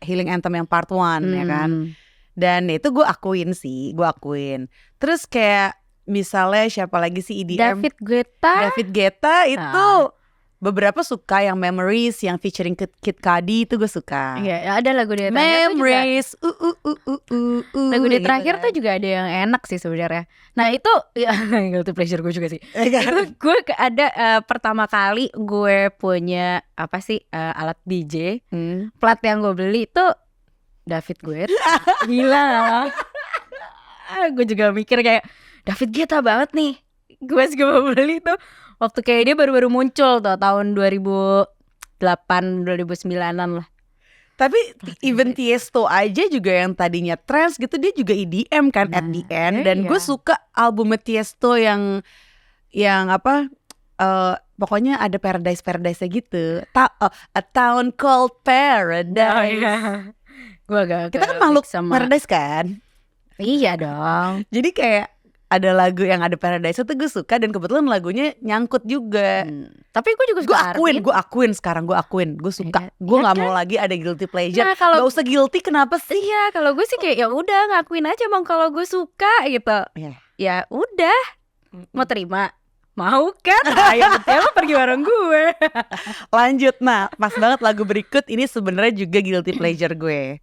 healing anthem yang part 1 ya kan. Dan itu gue akuin sih, Terus kayak misalnya siapa lagi sih EDM? David Guetta itu beberapa suka yang Memories yang featuring Kid Cudi itu gue suka. Iya, ada lagu dia Memories. Lagu dia terakhir tuh juga ada yang enak sih sebenarnya. Nah itu ya guilty pleasure gue juga sih. Itu gue ada pertama kali gue punya apa sih alat DJ. Plat yang gue beli itu David Guetta. Gila. Gue juga mikir kayak David Guetta banget nih. Gue juga mau beli tuh waktu kayak dia baru-baru muncul tuh tahun 2008 2009-an lah. Tapi even Tiesto aja juga yang tadinya trance gitu, dia juga EDM kan at the end. Dan gue suka album Tiesto yang apa pokoknya ada Paradise-nya gitu. A Town Called Paradise. Kita kan makhluk Paradise kan. Iya dong. Jadi kayak ada lagu yang ada Paradise itu gue suka, dan kebetulan lagunya nyangkut juga. Tapi gue juga suka gue akuin sekarang, gue suka. Gue nggak mau lagi ada guilty pleasure. Nah, gak usah guilty, kenapa sih? Iya, kalau gue sih kayak ya udah ngakuin aja bang kalau gue suka gitu. Ya udah, mau terima, mau kan? Ayo lo pergi bareng gue. Lanjut, nah pas banget lagu berikut ini sebenarnya juga guilty pleasure gue.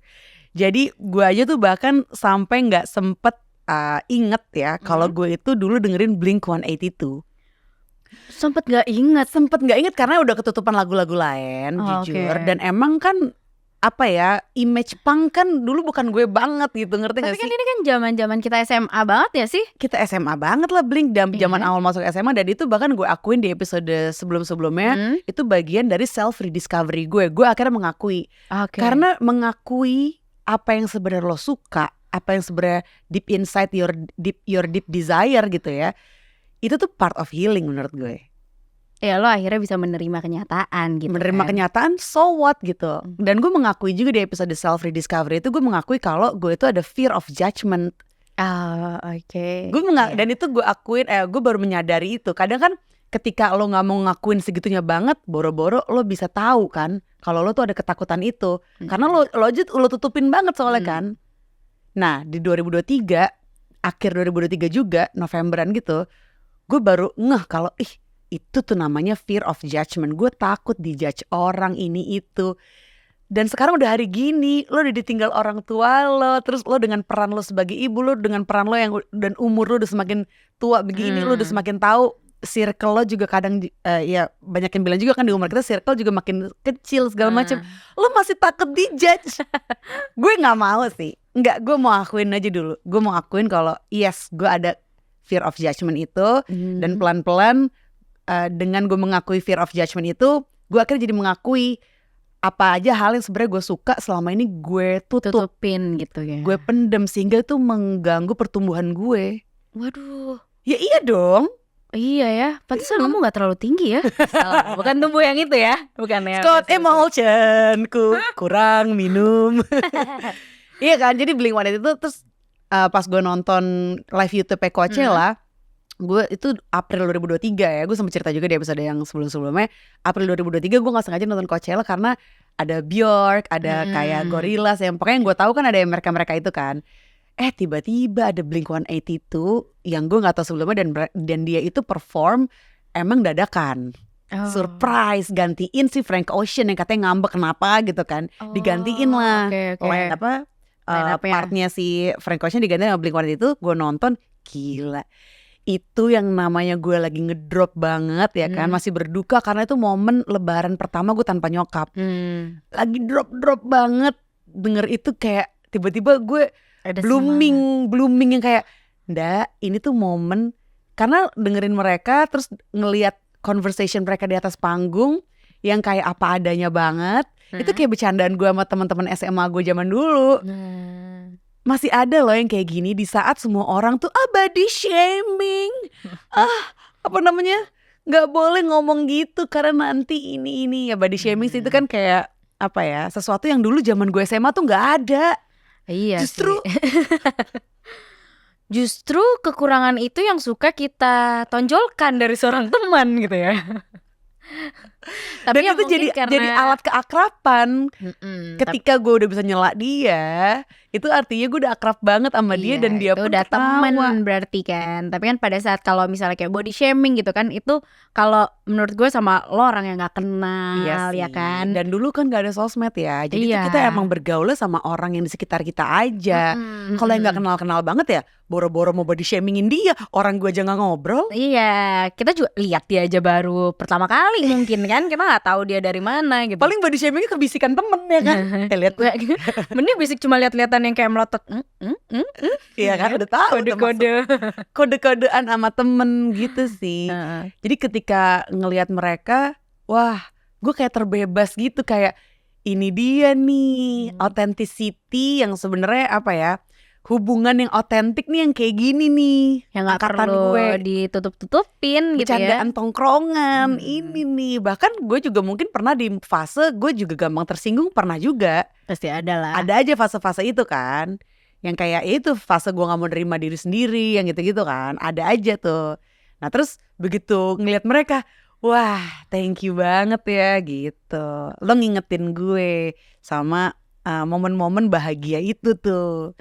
Jadi gue aja tuh bahkan sampai nggak sempet inget ya kalau gue itu dulu dengerin Blink-182. Sempet gak inget karena udah ketutupan lagu-lagu lain, jujur. Dan emang kan apa ya, image punk kan dulu bukan gue banget gitu, ngerti gak sih? Tapi kan ini kan zaman-zaman kita SMA banget ya sih? Kita SMA banget lah Blink, zaman awal masuk SMA. Dan itu bahkan gue akuin di episode sebelum-sebelumnya, itu bagian dari self rediscovery gue. Gue akhirnya mengakui, karena mengakui apa yang sebenarnya lo suka, apa yang sebenarnya deep inside your deep desire gitu ya, itu tuh part of healing menurut gue. Ya lo akhirnya bisa menerima kenyataan gitu. Kenyataan, so what gitu. Dan gue mengakui juga di episode self rediscovery itu, gue mengakui kalau gue itu ada fear of judgment. Dan itu gue akuin, gue baru menyadari itu. Kadang kan ketika lo nggak mau ngakuin segitunya banget, boro-boro lo bisa tahu kan kalau lo tuh ada ketakutan itu, karena lo tutupin banget soalnya kan. Nah di 2023, akhir 2023 juga, Novemberan gitu, gue baru ngeh kalau itu tuh namanya fear of judgment. Gue takut dijudge orang ini itu. Dan sekarang udah hari gini, lo udah ditinggal orang tua lo, terus lo dengan peran lo sebagai ibu, lo dengan peran lo yang dan umur lo udah semakin tua begini, lo udah semakin tahu circle lo juga kadang ya banyak yang bilang juga kan di umur kita circle juga makin kecil segala macam. Lo masih takut dijudge. Gue nggak mau sih. Enggak, gue mau akuin aja dulu. Gue mau akuin kalau yes, gue ada fear of judgment itu. Dan pelan-pelan dengan gue mengakui fear of judgment itu, gue akhirnya jadi mengakui apa aja hal yang sebenarnya gue suka selama ini gue tutupin gitu ya. Gue pendem sehingga itu mengganggu pertumbuhan gue. Waduh. Ya iya dong. Iya ya, pantesan kamu gak terlalu tinggi ya. Bukan tumbuh yang itu ya. Bukan ya. Scott Emulsion, kurang minum. Iya kan, jadi Blink-182 itu terus pas gue nonton live YouTube Coachella, gue itu April 2023 ya, gue sempat cerita juga di episode yang sebelum-sebelumnya. April 2023 gue gak sengaja nonton Coachella karena ada Björk, ada kayak Gorillaz, yang pokoknya yang gue tahu kan ada yang mereka itu kan. Tiba-tiba ada Blink-182 yang gue gak tahu sebelumnya, dan dia itu perform emang dadakan. Surprise, gantiin si Frank Ocean yang katanya ngambek kenapa gitu kan. Digantiin lah partnya si Frank Ocean digantiin sama Blink-182. Gue nonton, gila. Itu yang namanya gue lagi ngedrop banget ya kan. Masih berduka karena itu momen lebaran pertama gue tanpa nyokap. Lagi drop banget. Denger itu kayak tiba-tiba gue ada blooming yang kayak, ndak, ini tuh momen. Karena dengerin mereka terus ngelihat conversation mereka di atas panggung yang kayak apa adanya banget. Itu kayak bercandaan gue sama teman-teman SMA gue zaman dulu. Masih ada loh yang kayak gini di saat semua orang tuh body shaming. Gak boleh ngomong gitu karena nanti ini ya, body shaming itu kan kayak apa ya, sesuatu yang dulu zaman gue SMA tuh gak ada. Iya, justru kekurangan itu yang suka kita tonjolkan dari seorang teman gitu ya. Tapi Dan ya itu mungkin jadi alat keakraban. Ketika tapi gue udah bisa nyela dia, itu artinya gue udah akrab banget sama dia dan dia itu pun udah ketawa. temen berarti kan. Tapi kan pada saat kalau misalnya kayak body shaming gitu kan, itu kalau menurut gue sama lo orang yang nggak kenal ya kan. Dan dulu kan gak ada sosmed ya, jadi tuh Iya. kita emang bergaulnya sama orang yang di sekitar kita aja. Kalau yang nggak kenal-kenal banget ya, boro-boro mau body shamingin dia, orang gue aja nggak ngobrol. Iya, kita juga lihat dia aja baru pertama kali mungkin kan, kita nggak tahu dia dari mana gitu. Paling body shamingnya kebisikan temen ya kan. Lihat, mending basic cuma lihat-lihatan yang kayak melotot. iya kan, udah tahu kode-kodean sama temen gitu sih. Jadi ketika ngelihat mereka, wah, gue kayak terbebas gitu, kayak ini dia nih authenticity yang sebenarnya apa ya, hubungan yang otentik nih, yang kayak gini nih, yang nggak angkatan perlu gue, ditutup-tutupin gitu ya. bercandaan tongkrongan ini nih. Bahkan gue juga mungkin pernah di fase gue juga gampang tersinggung, pernah juga. Pasti ada lah. Ada aja fase-fase itu kan, yang kayak itu fase gue gak mau nerima diri sendiri, yang gitu-gitu kan, ada aja tuh. Nah terus begitu ngelihat mereka, wah thank you banget ya gitu. Lo ngingetin gue sama momen-momen bahagia itu tuh.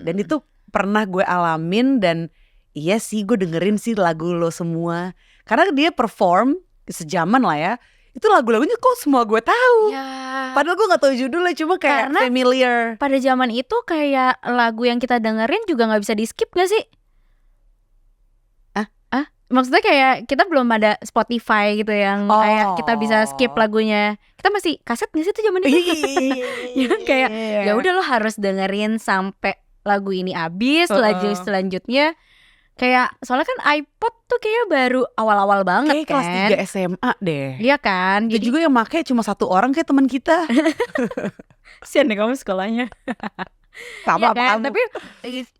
Dan itu pernah gue alamin. Dan iya sih, gue dengerin sih lagu lo semua, karena dia perform sejaman lah ya. Itu lagu-lagunya kok semua gue tahu. Ya. Padahal gue gak tahu judulnya, cuma kayak Karena familiar. pada zaman itu kayak lagu yang kita dengerin juga nggak bisa di skip gak sih? Maksudnya kayak kita belum ada Spotify gitu yang kayak kita bisa skip lagunya. Kita masih kaset nggak sih itu zaman itu? Ya kayak ya udah lo harus dengerin sampai lagu ini habis, lagu selanjutnya. Kayak soalnya kan iPod tuh kayak baru awal-awal banget kayak kan. kelas 3 SMA deh. Iya kan. Jadi juga yang make cuma satu orang kayak teman kita. Sian deh kamu sekolahnya. Sama ya kan? kamu. Tapi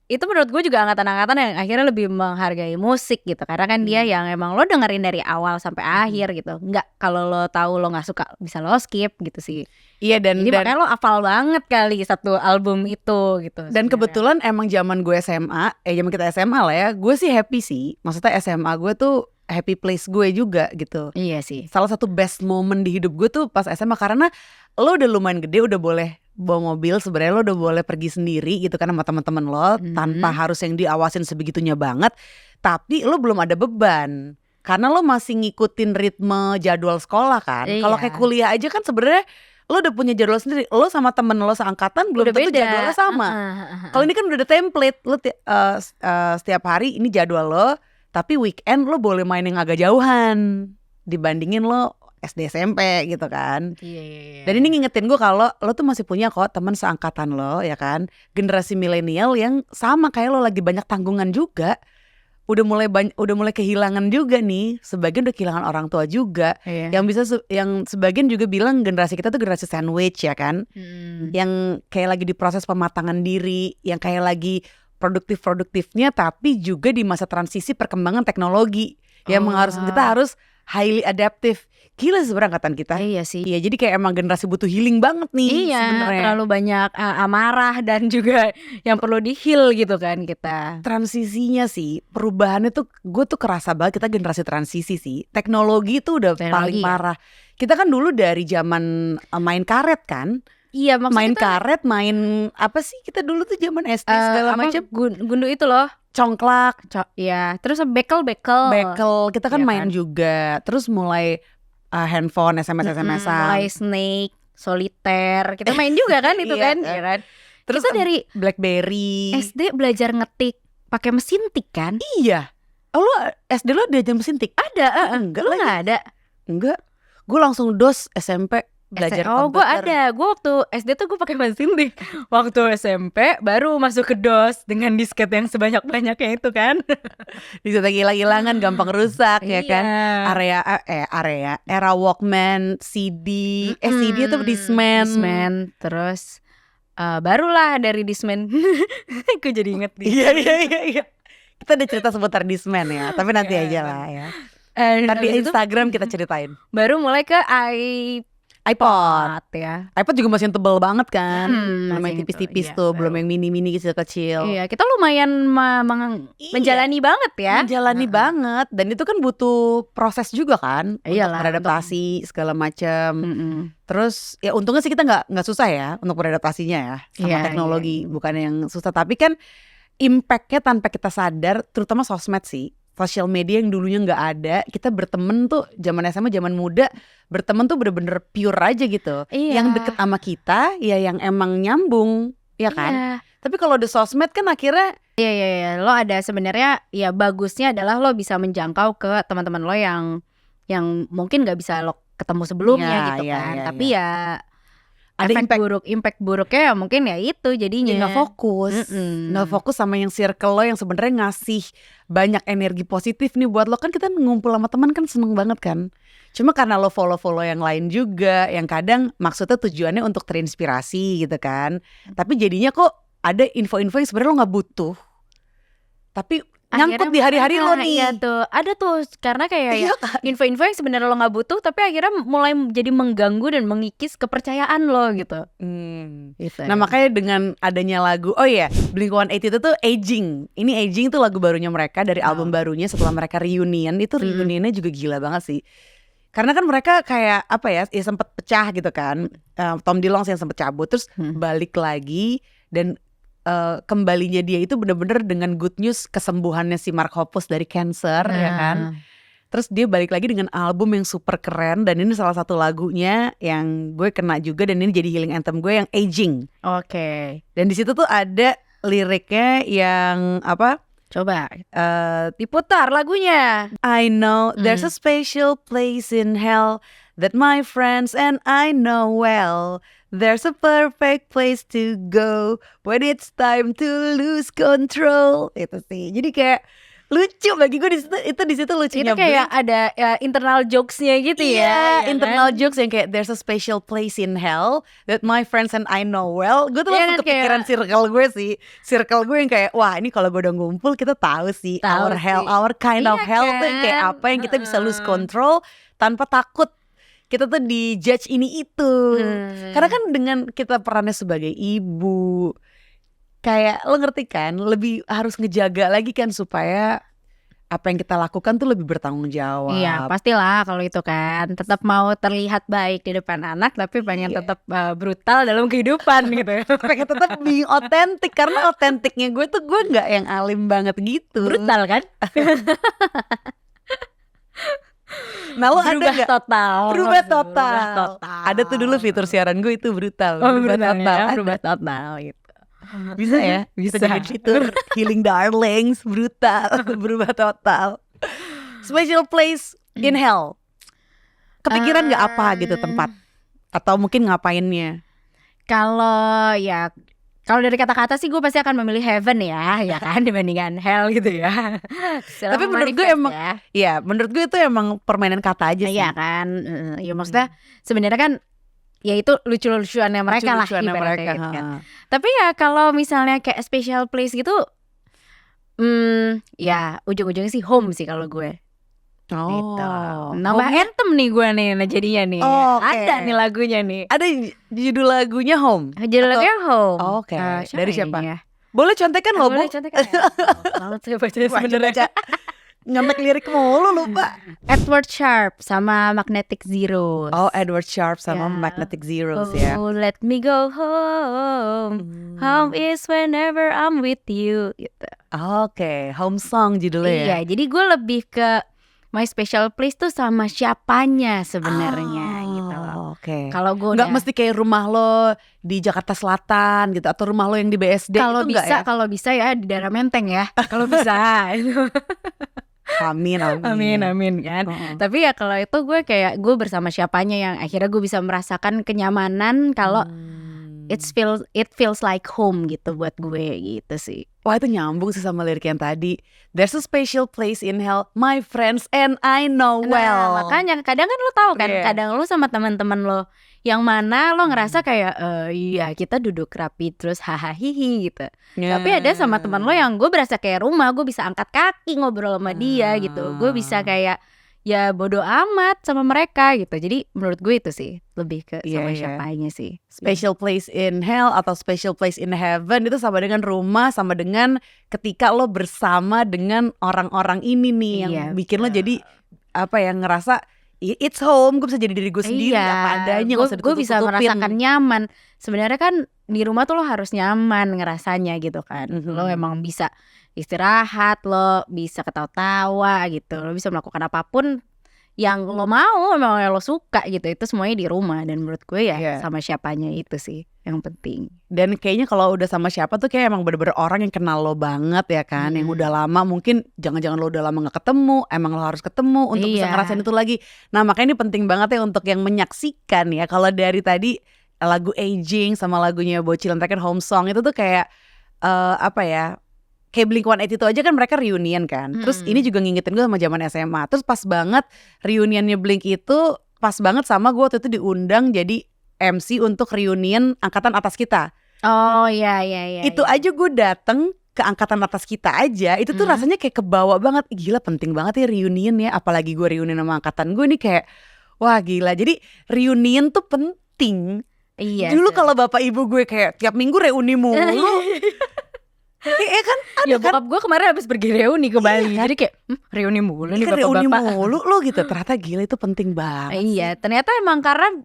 itu menurut gue juga angkatan-angkatan yang akhirnya lebih menghargai musik gitu. Karena kan dia yang emang lo dengerin dari awal sampai akhir gitu. Enggak kalau lo tahu lo gak suka bisa lo skip gitu sih. Iya, Jadi makanya lo hafal banget kali satu album itu gitu. Dan kebetulan emang zaman gue SMA, zaman kita SMA lah ya, gue sih happy sih. Maksudnya SMA gue tuh happy place gue juga gitu. Iya sih. Salah satu best moment di hidup gue tuh pas SMA, karena lo udah lumayan gede, udah boleh bawa mobil, sebenarnya lo udah boleh pergi sendiri gitu kan sama teman-teman lo, tanpa harus yang diawasin sebegitunya banget. Tapi lo belum ada beban karena lo masih ngikutin ritme jadwal sekolah kan. Kalau kayak kuliah aja kan sebenarnya lo udah punya jadwal sendiri. Lo sama temen lo seangkatan belum tentu jadwalnya sama. Kalau ini kan udah ada template. Lo setiap hari ini jadwal lo, tapi weekend lo boleh main yang agak jauhan dibandingin lo SD SMP gitu kan. Dan ini ngingetin gue kalau lo tuh masih punya kok teman seangkatan lo ya kan, generasi milenial yang sama kayak lo, lagi banyak tanggungan juga. Udah mulai kehilangan juga nih. Sebagian udah kehilangan orang tua juga. Yang yang sebagian juga bilang generasi kita tuh generasi sandwich ya kan. Yang kayak lagi di proses pematangan diri, yang kayak lagi produktifnya, tapi juga di masa transisi perkembangan teknologi yang kita harus highly adaptive. Gila sebenarnya angkatan kita. Iya sih. Iya, jadi kayak emang generasi butuh healing banget nih sebenarnya. Terlalu banyak amarah dan juga yang perlu di heal gitu kan kita. Transisinya sih, perubahannya tuh gue tuh kerasa banget kita generasi transisi sih. Teknologi tuh udah paling parah. Kita kan dulu dari zaman main karet kan. Iya, maksudnya main karet, main apa sih kita dulu tuh zaman SD segala macam. Gundu itu loh. Congklak. Ya, terus bekel. Kita kan main juga. Terus mulai handphone, SMS-an. Mulai Snake, Solitaire. Kita main juga kan itu kan, ya kan. Terus kita dari BlackBerry. SD belajar ngetik pakai mesin tik kan? Iya. Oh, lu SD lo diajar mesin tik? Ada. Enggak, lu nggak ada? Enggak. Gue langsung DOS SMP. Belajar komputer. Gue ada. Gue waktu SD tuh gue pakai mesin tik. Waktu SMP baru masuk ke DOS dengan disket yang sebanyak-banyaknya itu kan. Disket hilang-hilangan, gampang rusak ya kan. Era Walkman, CD, CD itu Discman. Terus barulah dari Discman. Gue jadi inget Iya. Kita ada cerita seputar Discman ya. Tapi nanti aja lah ya. Ntar di Instagram kita ceritain. Baru mulai ke iPod ya. iPod juga masih yang tebel banget kan, masih tipis-tipis itu, tuh, iya, belum yang mini-mini kecil-kecil. Iya, kita lumayan menjalani banget ya. Menjalani banget, dan itu kan butuh proses juga kan, Iyalah, untuk beradaptasi segala macam. Terus ya untungnya sih kita nggak susah ya untuk beradaptasinya ya sama teknologi, bukan yang susah, tapi kan impactnya tanpa kita sadar, terutama sosmed sih. Sosial media yang dulunya nggak ada, kita berteman tuh zaman SMA, zaman muda, berteman tuh bener-bener pure aja gitu. Yang deket sama kita ya yang emang nyambung, ya kan? Tapi kalau di sosmed kan akhirnya Iya, lo ada sebenarnya ya bagusnya adalah lo bisa menjangkau ke teman-teman lo yang mungkin nggak bisa lo ketemu sebelumnya gitu kan. Tapi ya ada impact buruknya ya mungkin ya itu jadinya nggak fokus sama yang circle lo yang sebenarnya ngasih banyak energi positif nih buat lo. Kan kita ngumpul sama teman kan seneng banget kan, cuma karena lo follow yang lain juga yang kadang maksudnya tujuannya untuk terinspirasi gitu kan, tapi jadinya kok ada info-info yang sebenarnya lo nggak butuh tapi nyangkut di hari-hari lo nih. Iya tuh, ada tuh karena kayak info-info yang sebenarnya lo nggak butuh tapi akhirnya mulai jadi mengganggu dan mengikis kepercayaan lo gitu. Gitu. Nah makanya dengan adanya lagu, Blink-182 itu tuh Aging. Ini Aging tuh lagu barunya mereka dari album barunya setelah mereka reunion. Itu reunionnya juga gila banget sih. Karena kan mereka kayak ya sempet pecah gitu kan. Tom DeLonge yang sempet cabut terus balik lagi, dan kembalinya dia itu bener-bener dengan good news kesembuhannya si Mark Hoppus dari cancer ya kan. Terus dia balik lagi dengan album yang super keren, dan ini salah satu lagunya yang gue kena juga, dan ini jadi healing anthem gue yang Aging. Dan di situ tuh ada liriknya yang apa? Coba diputar lagunya. I know there's a special place in hell that my friends and I know well. There's a perfect place to go when it's time to lose control. Itu sih. Jadi kayak lucu bagi gue di situ lucunya. Itu kayak ada internal jokesnya gitu ya. Internal jokes yang kayak there's a special place in hell that my friends and I know well. Gue tuh langsung kepikiran circle gue sih. Circle gue yang kayak wah ini kalau gue udah ngumpul kita tahu sih our hell, our kind of hell tuh kayak apa yang kita bisa lose control tanpa takut kita tuh di-judge ini itu. Karena kan dengan kita perannya sebagai ibu, kayak lo ngerti kan, lebih harus ngejaga lagi kan supaya apa yang kita lakukan tuh lebih bertanggung jawab. Iya pastilah kalau itu kan. Tetap mau terlihat baik di depan anak, tapi pengen tetap brutal dalam kehidupan gitu. Pengen tetap being authentic, karena autentiknya gue tuh gue gak yang alim banget gitu. Brutal kan? Nah lo berubah ada gak? Total. Berubah total. Ada tuh dulu fitur siaran gue itu brutal. Berubah total gitu. Bisa ya? Bisa jadi fitur healing darlings, brutal, berubah total. Special place in hell. Kepikiran gak apa gitu tempat? Atau mungkin ngapainnya? Kalau dari kata-kata sih gue pasti akan memilih heaven ya kan, dibandingkan hell gitu ya. Tapi menurut gue emang menurut gue itu emang permainan kata aja sih. Iya kan. Ya maksudnya sebenarnya kan ya itu lucu-lucuannya mereka lah ibaratnya gitu kan. Tapi ya kalau misalnya kayak special place gitu, ya ujung-ujungnya sih home sih kalau gue. Gitu. Nambah anthem nih gue nih jadinya nih. Ada nih lagunya nih. Ada judul lagunya Home. Judul lagunya Home. Dari siapa? Boleh contekan loh, Bu. Boleh contekan. Lalu saya baca sebenarnya. Ngambil lirik mulu lupa. Edward Sharp sama Magnetic Zeros. Edward Sharp sama Magnetic Zeros ya. Let me go home. Home is whenever I'm with you gitu. Home song judulnya ya. Iya, jadi gue lebih ke my special place tuh sama siapanya sebenarnya gitu loh. Kalau gue nggak mesti kayak rumah lo di Jakarta Selatan gitu, atau rumah lo yang di BSD. Kalau bisa ya di daerah Menteng ya. Kalau bisa. Amin kan. Tapi ya kalau itu gue kayak gue bersama siapanya yang akhirnya gue bisa merasakan kenyamanan kalau it feels like home gitu buat gue gitu sih. Wah itu nyambung sih sama lirik yang tadi. There's a special place in hell, my friends and I know well. Nah, makanya kadang kan lo tahu kan, kadang lo sama teman-teman lo yang mana lo ngerasa kayak iya kita duduk rapi terus hahaha gitu. Tapi ada sama teman lo yang gue berasa kayak rumah, gue bisa angkat kaki ngobrol sama dia gitu. Gue bisa kayak ya bodo amat sama mereka gitu. Jadi menurut gue itu sih lebih ke sama siapanya sih. Special place in hell atau special place in heaven itu sama dengan rumah, sama dengan ketika lo bersama dengan orang-orang ini nih yang bikin lo jadi apa ya, ngerasa it's home, gue bisa jadi diri gue sendiri apa adanya, gue bisa merasakan nyaman. Sebenarnya kan di rumah tuh lo harus nyaman ngerasanya gitu kan. Lo emang bisa istirahat, lo bisa ketawa-tawa gitu, lo bisa melakukan apapun yang lo mau, memang yang lo suka gitu. Itu semuanya di rumah. Dan menurut gue ya sama siapanya itu sih yang penting. Dan kayaknya kalau udah sama siapa tuh kayak emang bener-bener orang yang kenal lo banget ya kan, yang udah lama, mungkin jangan-jangan lo udah lama gak ketemu, emang lo harus ketemu untuk bisa ngerasain itu lagi. Nah makanya ini penting banget ya untuk yang menyaksikan ya. Kalau dari tadi lagu Aging sama lagunya Bocil Terakhir Home Song itu tuh kayak apa ya, kayak Blink-182 itu aja kan mereka reunion kan. Terus ini juga ngingetin gue sama zaman SMA. Terus pas banget reunionnya Blink itu pas banget sama gue waktu itu diundang jadi MC untuk reunion angkatan atas kita. Oh iya. Itu aja gue dateng ke angkatan atas kita aja, itu tuh rasanya kayak kebawa banget. Gila penting banget ya reunion ya. Apalagi gue reunion sama angkatan gue nih kayak wah gila. Jadi reunion tuh penting. Iya. Dulu kalau bapak ibu gue kayak tiap minggu reuni mulu. Iya kan ada ya bokap gue kemarin habis pergi reuni ke Bali. Jadi kayak reuni mulu nih bapak-bapak. Reuni mulu lo gitu. Ternyata gila itu penting banget. Iya ternyata emang karena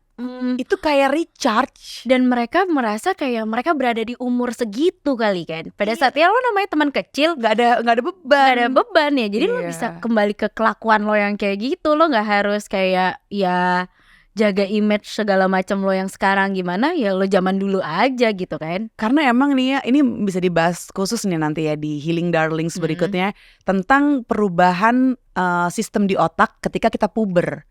itu kayak recharge. Dan mereka merasa kayak mereka berada di umur segitu kali kan. Pada saat ya lo namanya teman kecil, Gak ada beban. Gak ada beban ya. Jadi lo bisa kembali ke kelakuan lo yang kayak gitu. Lo gak harus kayak ya jaga image segala macam lo yang sekarang gimana, ya lo zaman dulu aja gitu kan. Karena emang nih ya, ini bisa dibahas khusus nih nanti ya di Healing Darlings berikutnya tentang perubahan sistem di otak ketika kita puber.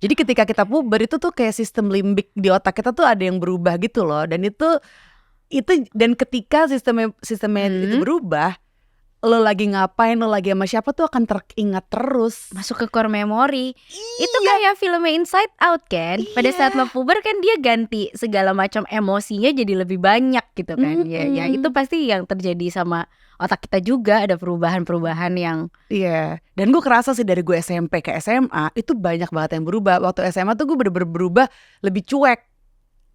Jadi ketika kita puber itu tuh kayak sistem limbik di otak kita tuh ada yang berubah gitu loh. Dan itu dan ketika sistemnya itu berubah, lo lagi ngapain, lo lagi sama siapa tuh akan teringat terus. Masuk ke core memory. Itu kayak filmnya Inside Out kan. Pada saat lo puber kan dia ganti segala macam emosinya jadi lebih banyak gitu kan. Ya itu pasti yang terjadi sama otak kita juga. Ada perubahan-perubahan yang dan gue kerasa sih dari gue SMP ke SMA itu banyak banget yang berubah. Waktu SMA tuh gue bener-bener berubah lebih cuek.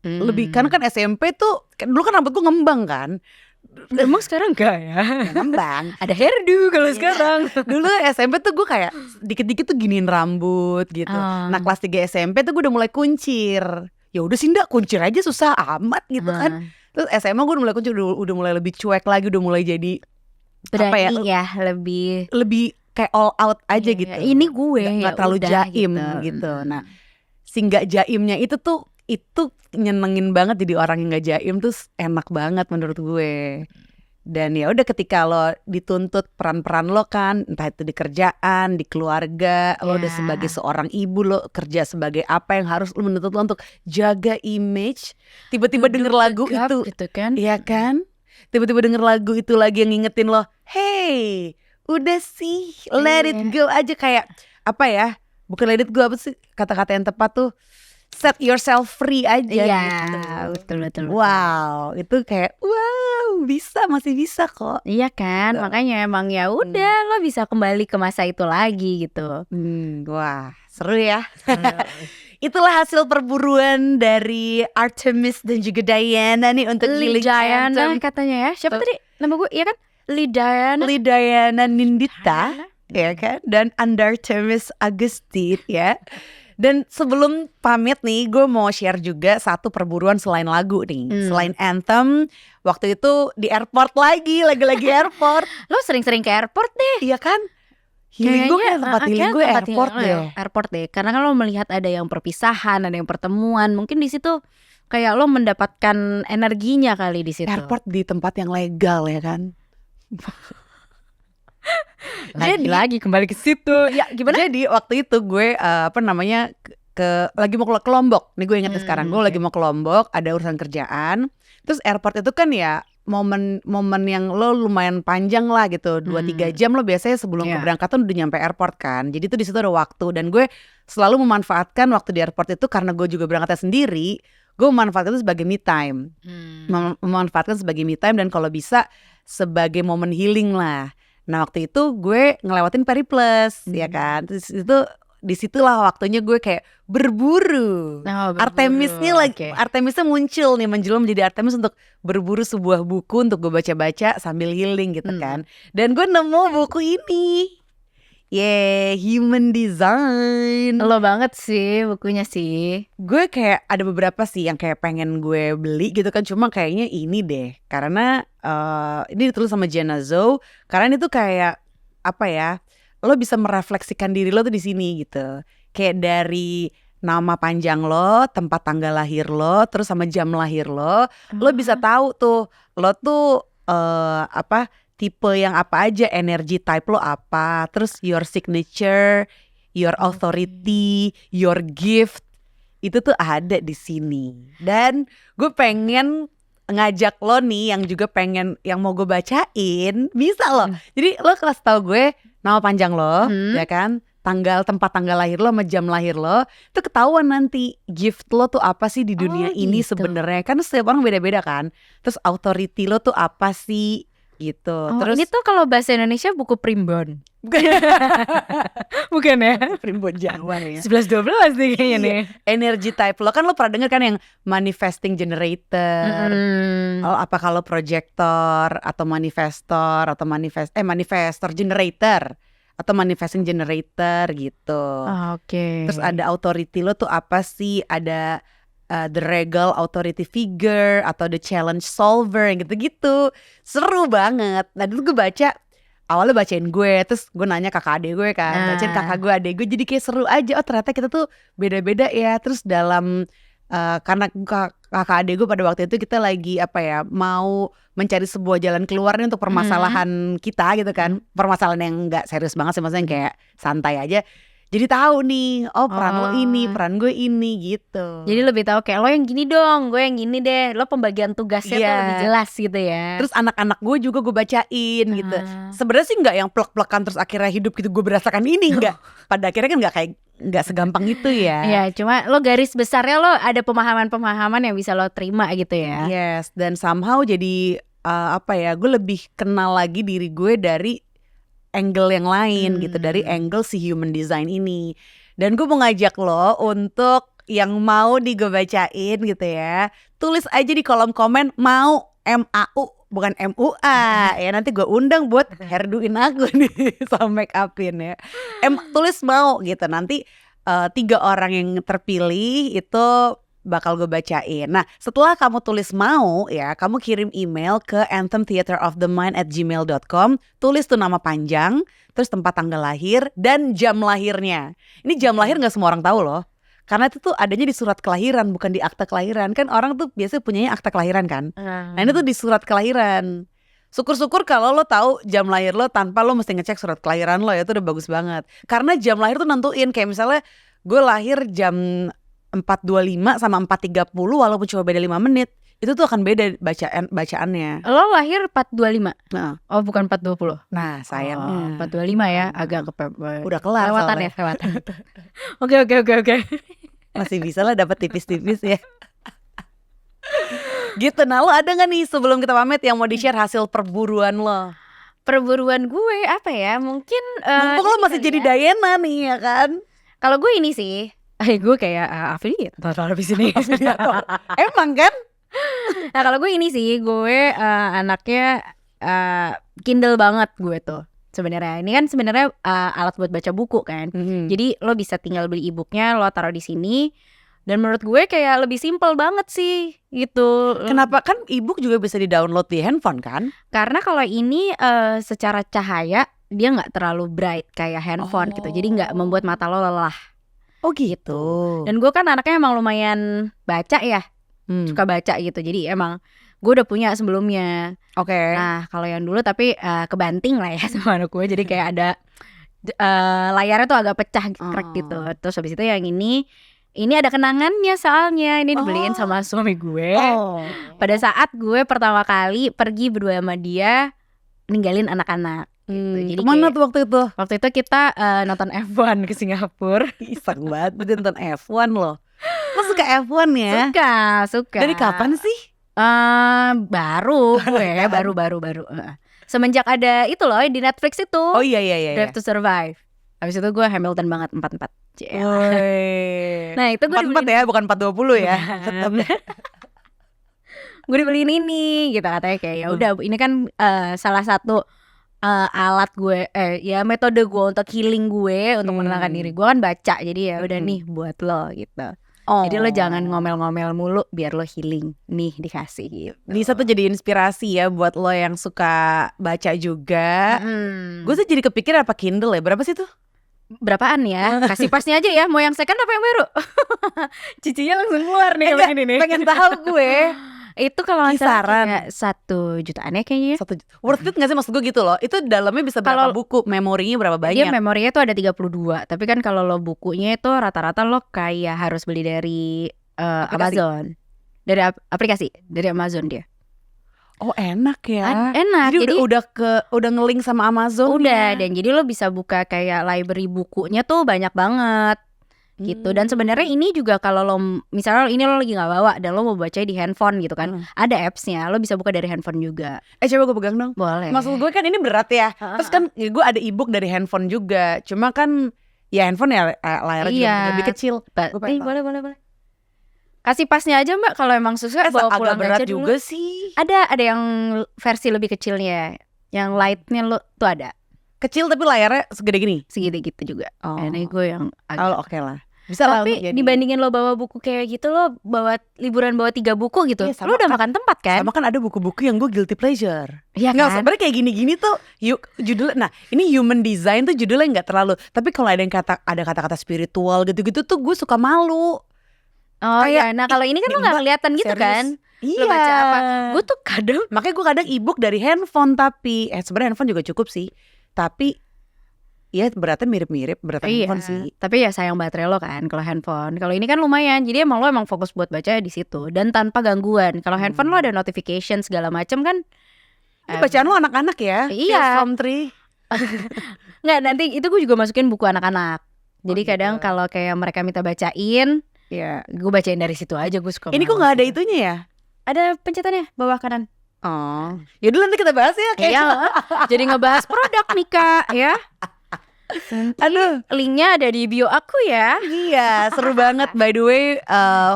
Lebih, karena kan SMP tuh dulu kan rambut gue ngembang kan. Emang sekarang enggak ya? Ngembang. Ada hairdo kalau sekarang. Dulu SMP tuh gue kayak dikit-dikit tuh giniin rambut gitu. Nah kelas 3 SMP tuh gue udah mulai kuncir. Ya udah sih ndak, kuncir aja susah amat gitu kan. Terus SMA gue udah mulai kuncir, udah mulai lebih cuek lagi, udah mulai jadi berani lebih kayak all out aja gitu. Ini gue nggak terlalu jaim gitu. Nah si nggak jaimnya itu tuh nyenengin banget. Jadi orang yang gak jaim tuh enak banget menurut gue. Dan ya udah ketika lo dituntut peran-peran lo kan, entah itu di kerjaan, di keluarga, lo udah sebagai seorang ibu, lo kerja sebagai apa yang harus lo menuntut lo untuk jaga image. Tiba-tiba denger lagu itu gitu kan. Iya kan? Tiba-tiba denger lagu itu lagi yang ngingetin lo, hey udah sih let it go aja. Kayak apa ya, bukan let it go, apa sih kata-kata yang tepat tuh, set yourself free aja gitu. Betul. Wow, itu kayak wow, masih bisa kok. Iya kan, makanya emang ya udah lo bisa kembali ke masa itu lagi gitu. Wah, seru ya. Itulah hasil perburuan dari Artemis dan juga Diana nih untuk Healing Diana katanya ya. Siapa tadi nama gue? Iya kan? Diana Nindita, ya kan? Dan Artemis Agustin ya. Dan sebelum pamit nih, gue mau share juga satu perburuan selain lagu nih. Selain anthem, waktu itu di airport lagi airport. Lo sering-sering ke airport deh. Iya kan? Healing gue kayak tempat healing gue airport deh. Airport deh, karena kan lo melihat ada yang perpisahan, ada yang pertemuan. Mungkin di situ kayak lo mendapatkan energinya kali di situ. Airport di tempat yang legal ya kan? Lagi kembali ke situ. Ya gimana? Jadi waktu itu gue lagi mau ke Lombok. Nih gue ingetnya sekarang, gue lagi mau ke Lombok, ada urusan kerjaan. Terus airport itu kan ya momen yang lo lumayan panjang lah gitu, 2-3 jam lo biasanya sebelum keberangkatan udah nyampe airport kan. Jadi tuh di situ ada waktu, dan gue selalu memanfaatkan waktu di airport itu karena gue juga berangkatnya sendiri. Gue memanfaatkan itu sebagai me time, memanfaatkan sebagai me time, dan kalau bisa sebagai momen healing lah. Nah waktu itu gue ngelewatin Periplus ya kan. Terus itu disitulah waktunya gue kayak berburu. Artemisnya muncul nih, menjelma menjadi Artemis untuk berburu sebuah buku untuk gue baca-baca sambil healing gitu kan. Dan gue nemu buku ini. Human Design. Lo banget sih bukunya sih. Gue kayak ada beberapa sih yang kayak pengen gue beli gitu kan. Cuma kayaknya ini deh, karena ini ditulis sama Jenna Zhou. Karena ini tuh kayak apa ya, lo bisa merefleksikan diri lo tuh di sini gitu. Kayak dari nama panjang lo, tempat tanggal lahir lo, terus sama jam lahir lo bisa tahu tuh lo tuh tipe yang apa aja, energy type lo apa, terus your signature, your authority, your gift, itu tuh ada di sini. Dan gue pengen ngajak lo nih yang juga pengen, yang mau gue bacain, bisa lo. Jadi lo kasih tahu gue nama panjang lo, ya kan, tempat tanggal lahir lo sama jam lahir lo, itu ketahuan nanti gift lo tuh apa sih di dunia ini sebenarnya. Kan setiap orang beda-beda kan. Terus authority lo tuh apa sih gitu. Terus ini tuh kalau bahasa Indonesia buku primbon. Bukan ya? Primbon Jawa ya. 11-12 nih kayaknya nih. Energy type lo kan, lo pernah denger kan yang manifesting generator. Apa kalau projector atau manifestor atau manifestor generator atau manifesting generator gitu. Oke. Terus ada authority lo tuh apa sih? Ada the regal authority figure atau the challenge solver yang gitu-gitu. Seru banget. Nah dulu gue baca, awalnya bacain gue, terus gue nanya kakak adik gue kan, bacain kakak gue, adik gue, jadi kayak seru aja. Oh ternyata kita tuh beda-beda ya. Terus dalam karena kakak adik gue pada waktu itu kita lagi mau mencari sebuah jalan keluar nih untuk permasalahan kita gitu kan. Permasalahan yang gak serius banget sih, maksudnya yang kayak santai aja. Jadi tahu nih, peran lo ini, peran gue ini gitu. Jadi lebih tahu kayak lo yang gini dong, gue yang gini deh. Lo pembagian tugasnya tuh lebih jelas gitu ya. Terus anak-anak gue juga gue bacain gitu. Sebenarnya sih nggak yang plek-plekan terus akhirnya hidup gitu gue berasakan ini, nggak. Pada akhirnya kan nggak segampang itu ya. Iya, cuma lo garis besarnya lo ada pemahaman-pemahaman yang bisa lo terima gitu ya. Yes, dan somehow jadi gue lebih kenal lagi diri gue dari angle yang lain gitu, dari angle si human design ini. Dan gue mau ngajak lo untuk yang mau gue bacain gitu ya, tulis aja di kolom komen mau MAU bukan MUA ya, nanti gue undang buat hairdoin aku nih sama make upin ya. Tulis mau gitu, nanti 3 orang yang terpilih itu bakal gue bacain. Nah setelah kamu tulis mau ya, kamu kirim email ke anthemtheaterofthemind@gmail.com. Tulis tuh nama panjang, terus tempat tanggal lahir dan jam lahirnya. Ini jam lahir gak semua orang tahu loh, karena itu tuh adanya di surat kelahiran, bukan di akta kelahiran. Kan orang tuh biasanya punyanya akta kelahiran kan. Nah ini tuh di surat kelahiran. Syukur-syukur kalau lo tahu jam lahir lo tanpa lo mesti ngecek surat kelahiran lo, ya itu udah bagus banget. Karena jam lahir tuh nentuin, kayak misalnya gue lahir jam 4.25 sama 4.30 walaupun cuma beda 5 menit, itu tuh akan beda bacaannya. Lo lahir 4.25? Nah. Oh bukan 4.20? Nah sayangnya 4.25 ya, agak udah kelar lewatan ya, lewatan. Oke. Masih bisa lah dapat tipis-tipis ya. Gitu. Nah lo ada gak nih sebelum kita pamit yang mau di-share hasil perburuan lo? Perburuan gue apa ya, mungkin mumpung lo masih jadi Diana nih ya kan. Kalau gue ini sih, gue kayak afiliator habis ini. Emang kan? Nah kalau gue ini sih, gue anaknya Kindle banget gue tuh sebenarnya. Ini kan sebenarnya alat buat baca buku kan. Jadi lo bisa tinggal beli e-booknya, lo taruh di sini. Dan menurut gue kayak lebih simpel banget sih gitu. Kenapa? Kan e-book juga bisa di-download di handphone kan? Karena kalau ini secara cahaya dia nggak terlalu bright kayak handphone gitu. Jadi nggak membuat mata lo lelah. Oh gitu. Dan gue kan anaknya emang lumayan baca ya, suka baca gitu. Jadi emang gue udah punya sebelumnya. Oke. Nah kalau yang dulu tapi kebanting lah ya sama anak gue. Jadi kayak ada layarnya tuh agak pecah krek gitu. Terus habis itu yang ini ada kenangannya soalnya. Ini dibeliin sama suami gue pada saat gue pertama kali pergi berdua sama dia ninggalin anak-anak. Gitu. Jadi kemana tuh waktu itu? Waktu itu kita nonton F1 ke Singapura. Iseng banget dia nonton F1 loh. Lo suka F1 ya? Suka. Dari kapan sih? Baru gue baru. Semenjak ada itu loh di Netflix itu. Oh iya. Drive to Survive. Habis itu gue Hamilton banget 44. Nah itu gue 44 ya, bukan 420 ya. Tetap. Gue dibeliin ini gitu, katanya kayak ya udah ini kan salah satu alat gue ya metode gue untuk healing gue, untuk menenangkan diri gue kan baca, jadi ya udah nih buat lo gitu. Jadi lo jangan ngomel-ngomel mulu biar lo healing, nih dikasih gitu. Nisa tuh jadi inspirasi ya buat lo yang suka baca juga. Gue tuh jadi kepikiran apa Kindle ya, berapa sih tuh? Berapaan ya? Kasih pasnya aja ya. Mau yang second apa yang baru? Cicinya langsung keluar nih kalau ini nih. Pengen tahu gue. Itu kalau kisaran 1 jutaan ya kayaknya. 1 juta. Worth it gak sih maksud gue gitu loh? Itu dalamnya bisa berapa buku? Memorinya berapa banyak? Dia memorinya tuh ada 32. Tapi kan kalau lo bukunya itu rata-rata lo kayak harus beli dari Amazon. Dari aplikasi, dari Amazon dia. Oh enak ya. Enak. Jadi udah nge-link sama Amazon. Udah, dan jadi lo bisa buka kayak library bukunya tuh banyak banget gitu. Dan sebenarnya ini juga kalau lo misalnya ini lo lagi nggak bawa dan lo mau baca di handphone gitu kan, ada appsnya, lo bisa buka dari handphone juga. Coba gue pegang dong. Boleh. Maksud gue kan ini berat ya. Terus kan gue ada ebook dari handphone juga. Cuma kan ya handphone ya layarnya juga lebih kecil. Boleh. Kasih pasnya aja Mbak, kalau emang susah bawa pulang agak berat aja dulu. juga sih. Ada yang versi lebih kecilnya, yang lightnya lo tuh ada. Kecil tapi layarnya segede gini. Segede gitu juga. Ini gue yang agak. Oke lah. Bisa lah. Tapi dibandingin lo bawa buku kayak gitu, lo bawa liburan bawa 3 buku gitu, lo udah makan tempat kan? Sama kan ada buku-buku yang gue guilty pleasure. Iya nggak, kan? sebenarnya kayak gini-gini tuh judulnya. Nah ini human design tuh judulnya nggak terlalu. Tapi kalau ada yang ada kata-kata spiritual gitu-gitu tuh gue suka malu. Kayak, nah kalau ini kan lo nggak kelihatan gitu kan? Iya. Lo baca apa? Gue tuh kadang, makanya gue kadang ebook dari handphone, tapi sebenarnya handphone juga cukup sih. Tapi ya beratnya mirip-mirip handphone sih. Tapi ya sayang baterai lo kan kalau handphone. Kalau ini kan lumayan. Jadi emang lo fokus buat baca di situ dan tanpa gangguan. Kalau handphone lo ada notification segala macam kan. Ini bacaan lo anak-anak ya? Iya. From Tree. Nggak, nanti itu gue juga masukin buku anak-anak. Jadi kadang kalau kayak mereka minta bacain, ya gue bacain dari situ aja. Gue suka. Ini kok nggak ada itunya ya? Ada pencetannya bawah kanan. Yaudah nanti kita bahas ya. Iya. Jadi ngebahas produk nih Kak ya. Aduh, linknya ada di bio aku ya. Iya, seru banget. By the way,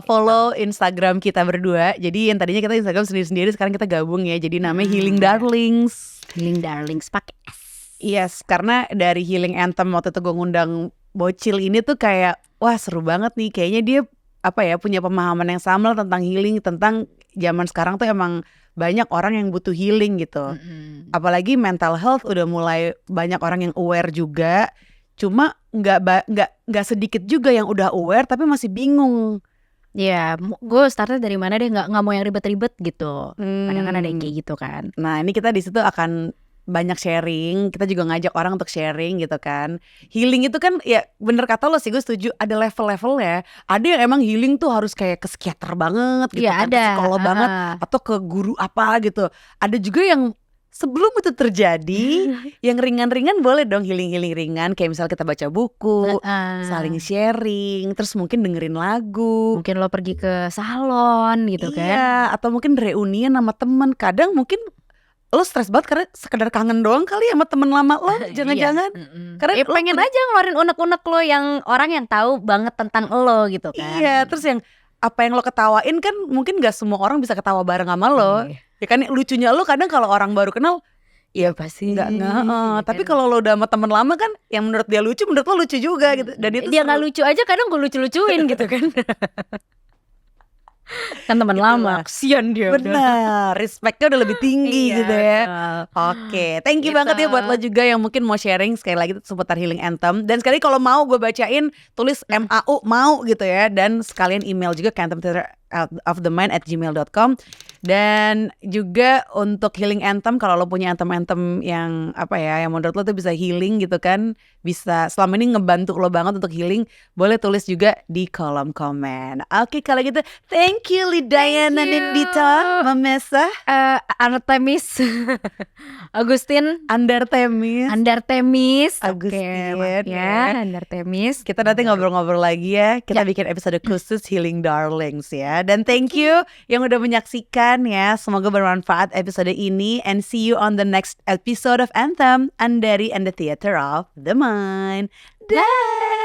follow Instagram kita berdua. Jadi yang tadinya kita Instagram sendiri-sendiri, sekarang kita gabung ya. Jadi namanya Healing Darlings. Healing Darlings pakai S. Yes, karena dari Healing Anthem waktu itu gue ngundang Bocil ini tuh kayak wah seru banget nih. Kayaknya dia punya pemahaman yang sama tentang healing, tentang zaman sekarang tuh emang banyak orang yang butuh healing gitu. Apalagi mental health udah mulai banyak orang yang aware juga. Cuma nggak sedikit juga yang udah aware tapi masih bingung. Ya, gue startnya dari mana deh, nggak mau yang ribet-ribet gitu. Kadang kan ada yang kayak gitu kan. Nah ini kita di situ akan banyak sharing, kita juga ngajak orang untuk sharing gitu kan. Healing itu kan ya bener kata lo sih, gue setuju ada level-levelnya. Ada yang emang healing tuh harus kayak ke psikiater banget gitu ya, kan, ke psikolog banget atau ke guru apa gitu. Ada juga yang sebelum itu terjadi yang ringan-ringan boleh dong, healing-healing ringan. Kayak misalnya kita baca buku, saling sharing, terus mungkin dengerin lagu. Mungkin lo pergi ke salon gitu kan. Iya, atau mungkin reunian sama temen. Kadang mungkin lo stres banget karena sekedar kangen doang kali sama temen lama lo, jangan-jangan. Karena pengen aja ngeluarin unek-unek lo yang orang yang tahu banget tentang lo gitu kan. Iya, terus yang apa yang lo ketawain kan mungkin gak semua orang bisa ketawa bareng sama lo. Ya kan lucunya lo kadang kalau orang baru kenal, ya pasti nggak. Tapi kalau lo udah sama temen lama kan, yang menurut dia lucu, menurut lo lucu juga gitu. Dan itu dia nggak lucu aja kadang gue lucu-lucuin gitu kan. Kan teman gitu lama, kesian dia. Benar, respectnya udah lebih tinggi gitu ya. Oke, thank you banget ya buat lo juga yang mungkin mau sharing sekali lagi seputar Healing Anthem. Dan sekali kalau mau gue bacain, tulis MAU mau gitu ya. Dan sekalian email juga ke anthemtheaterofthemind@gmail.com. Dan juga untuk Healing Anthem, kalau lo punya anthem-anthem yang yang menurut lo tuh bisa healing gitu kan, bisa selama ini ngebantu lo banget untuk healing, boleh tulis juga di kolom komen. Oke, kalau gitu thank you Lidayana Nindita Mamesa, Artemis Agustin Andartemis Agustin ya, Andartemis. Kita nanti ngobrol-ngobrol lagi ya. Kita bikin episode khusus Healing Darlings ya. Dan thank you yang udah menyaksikan. kalian ya. Semoga bermanfaat episode ini. And see you on the next episode of Anthem, Andari and the Theater of the Mind. Dah.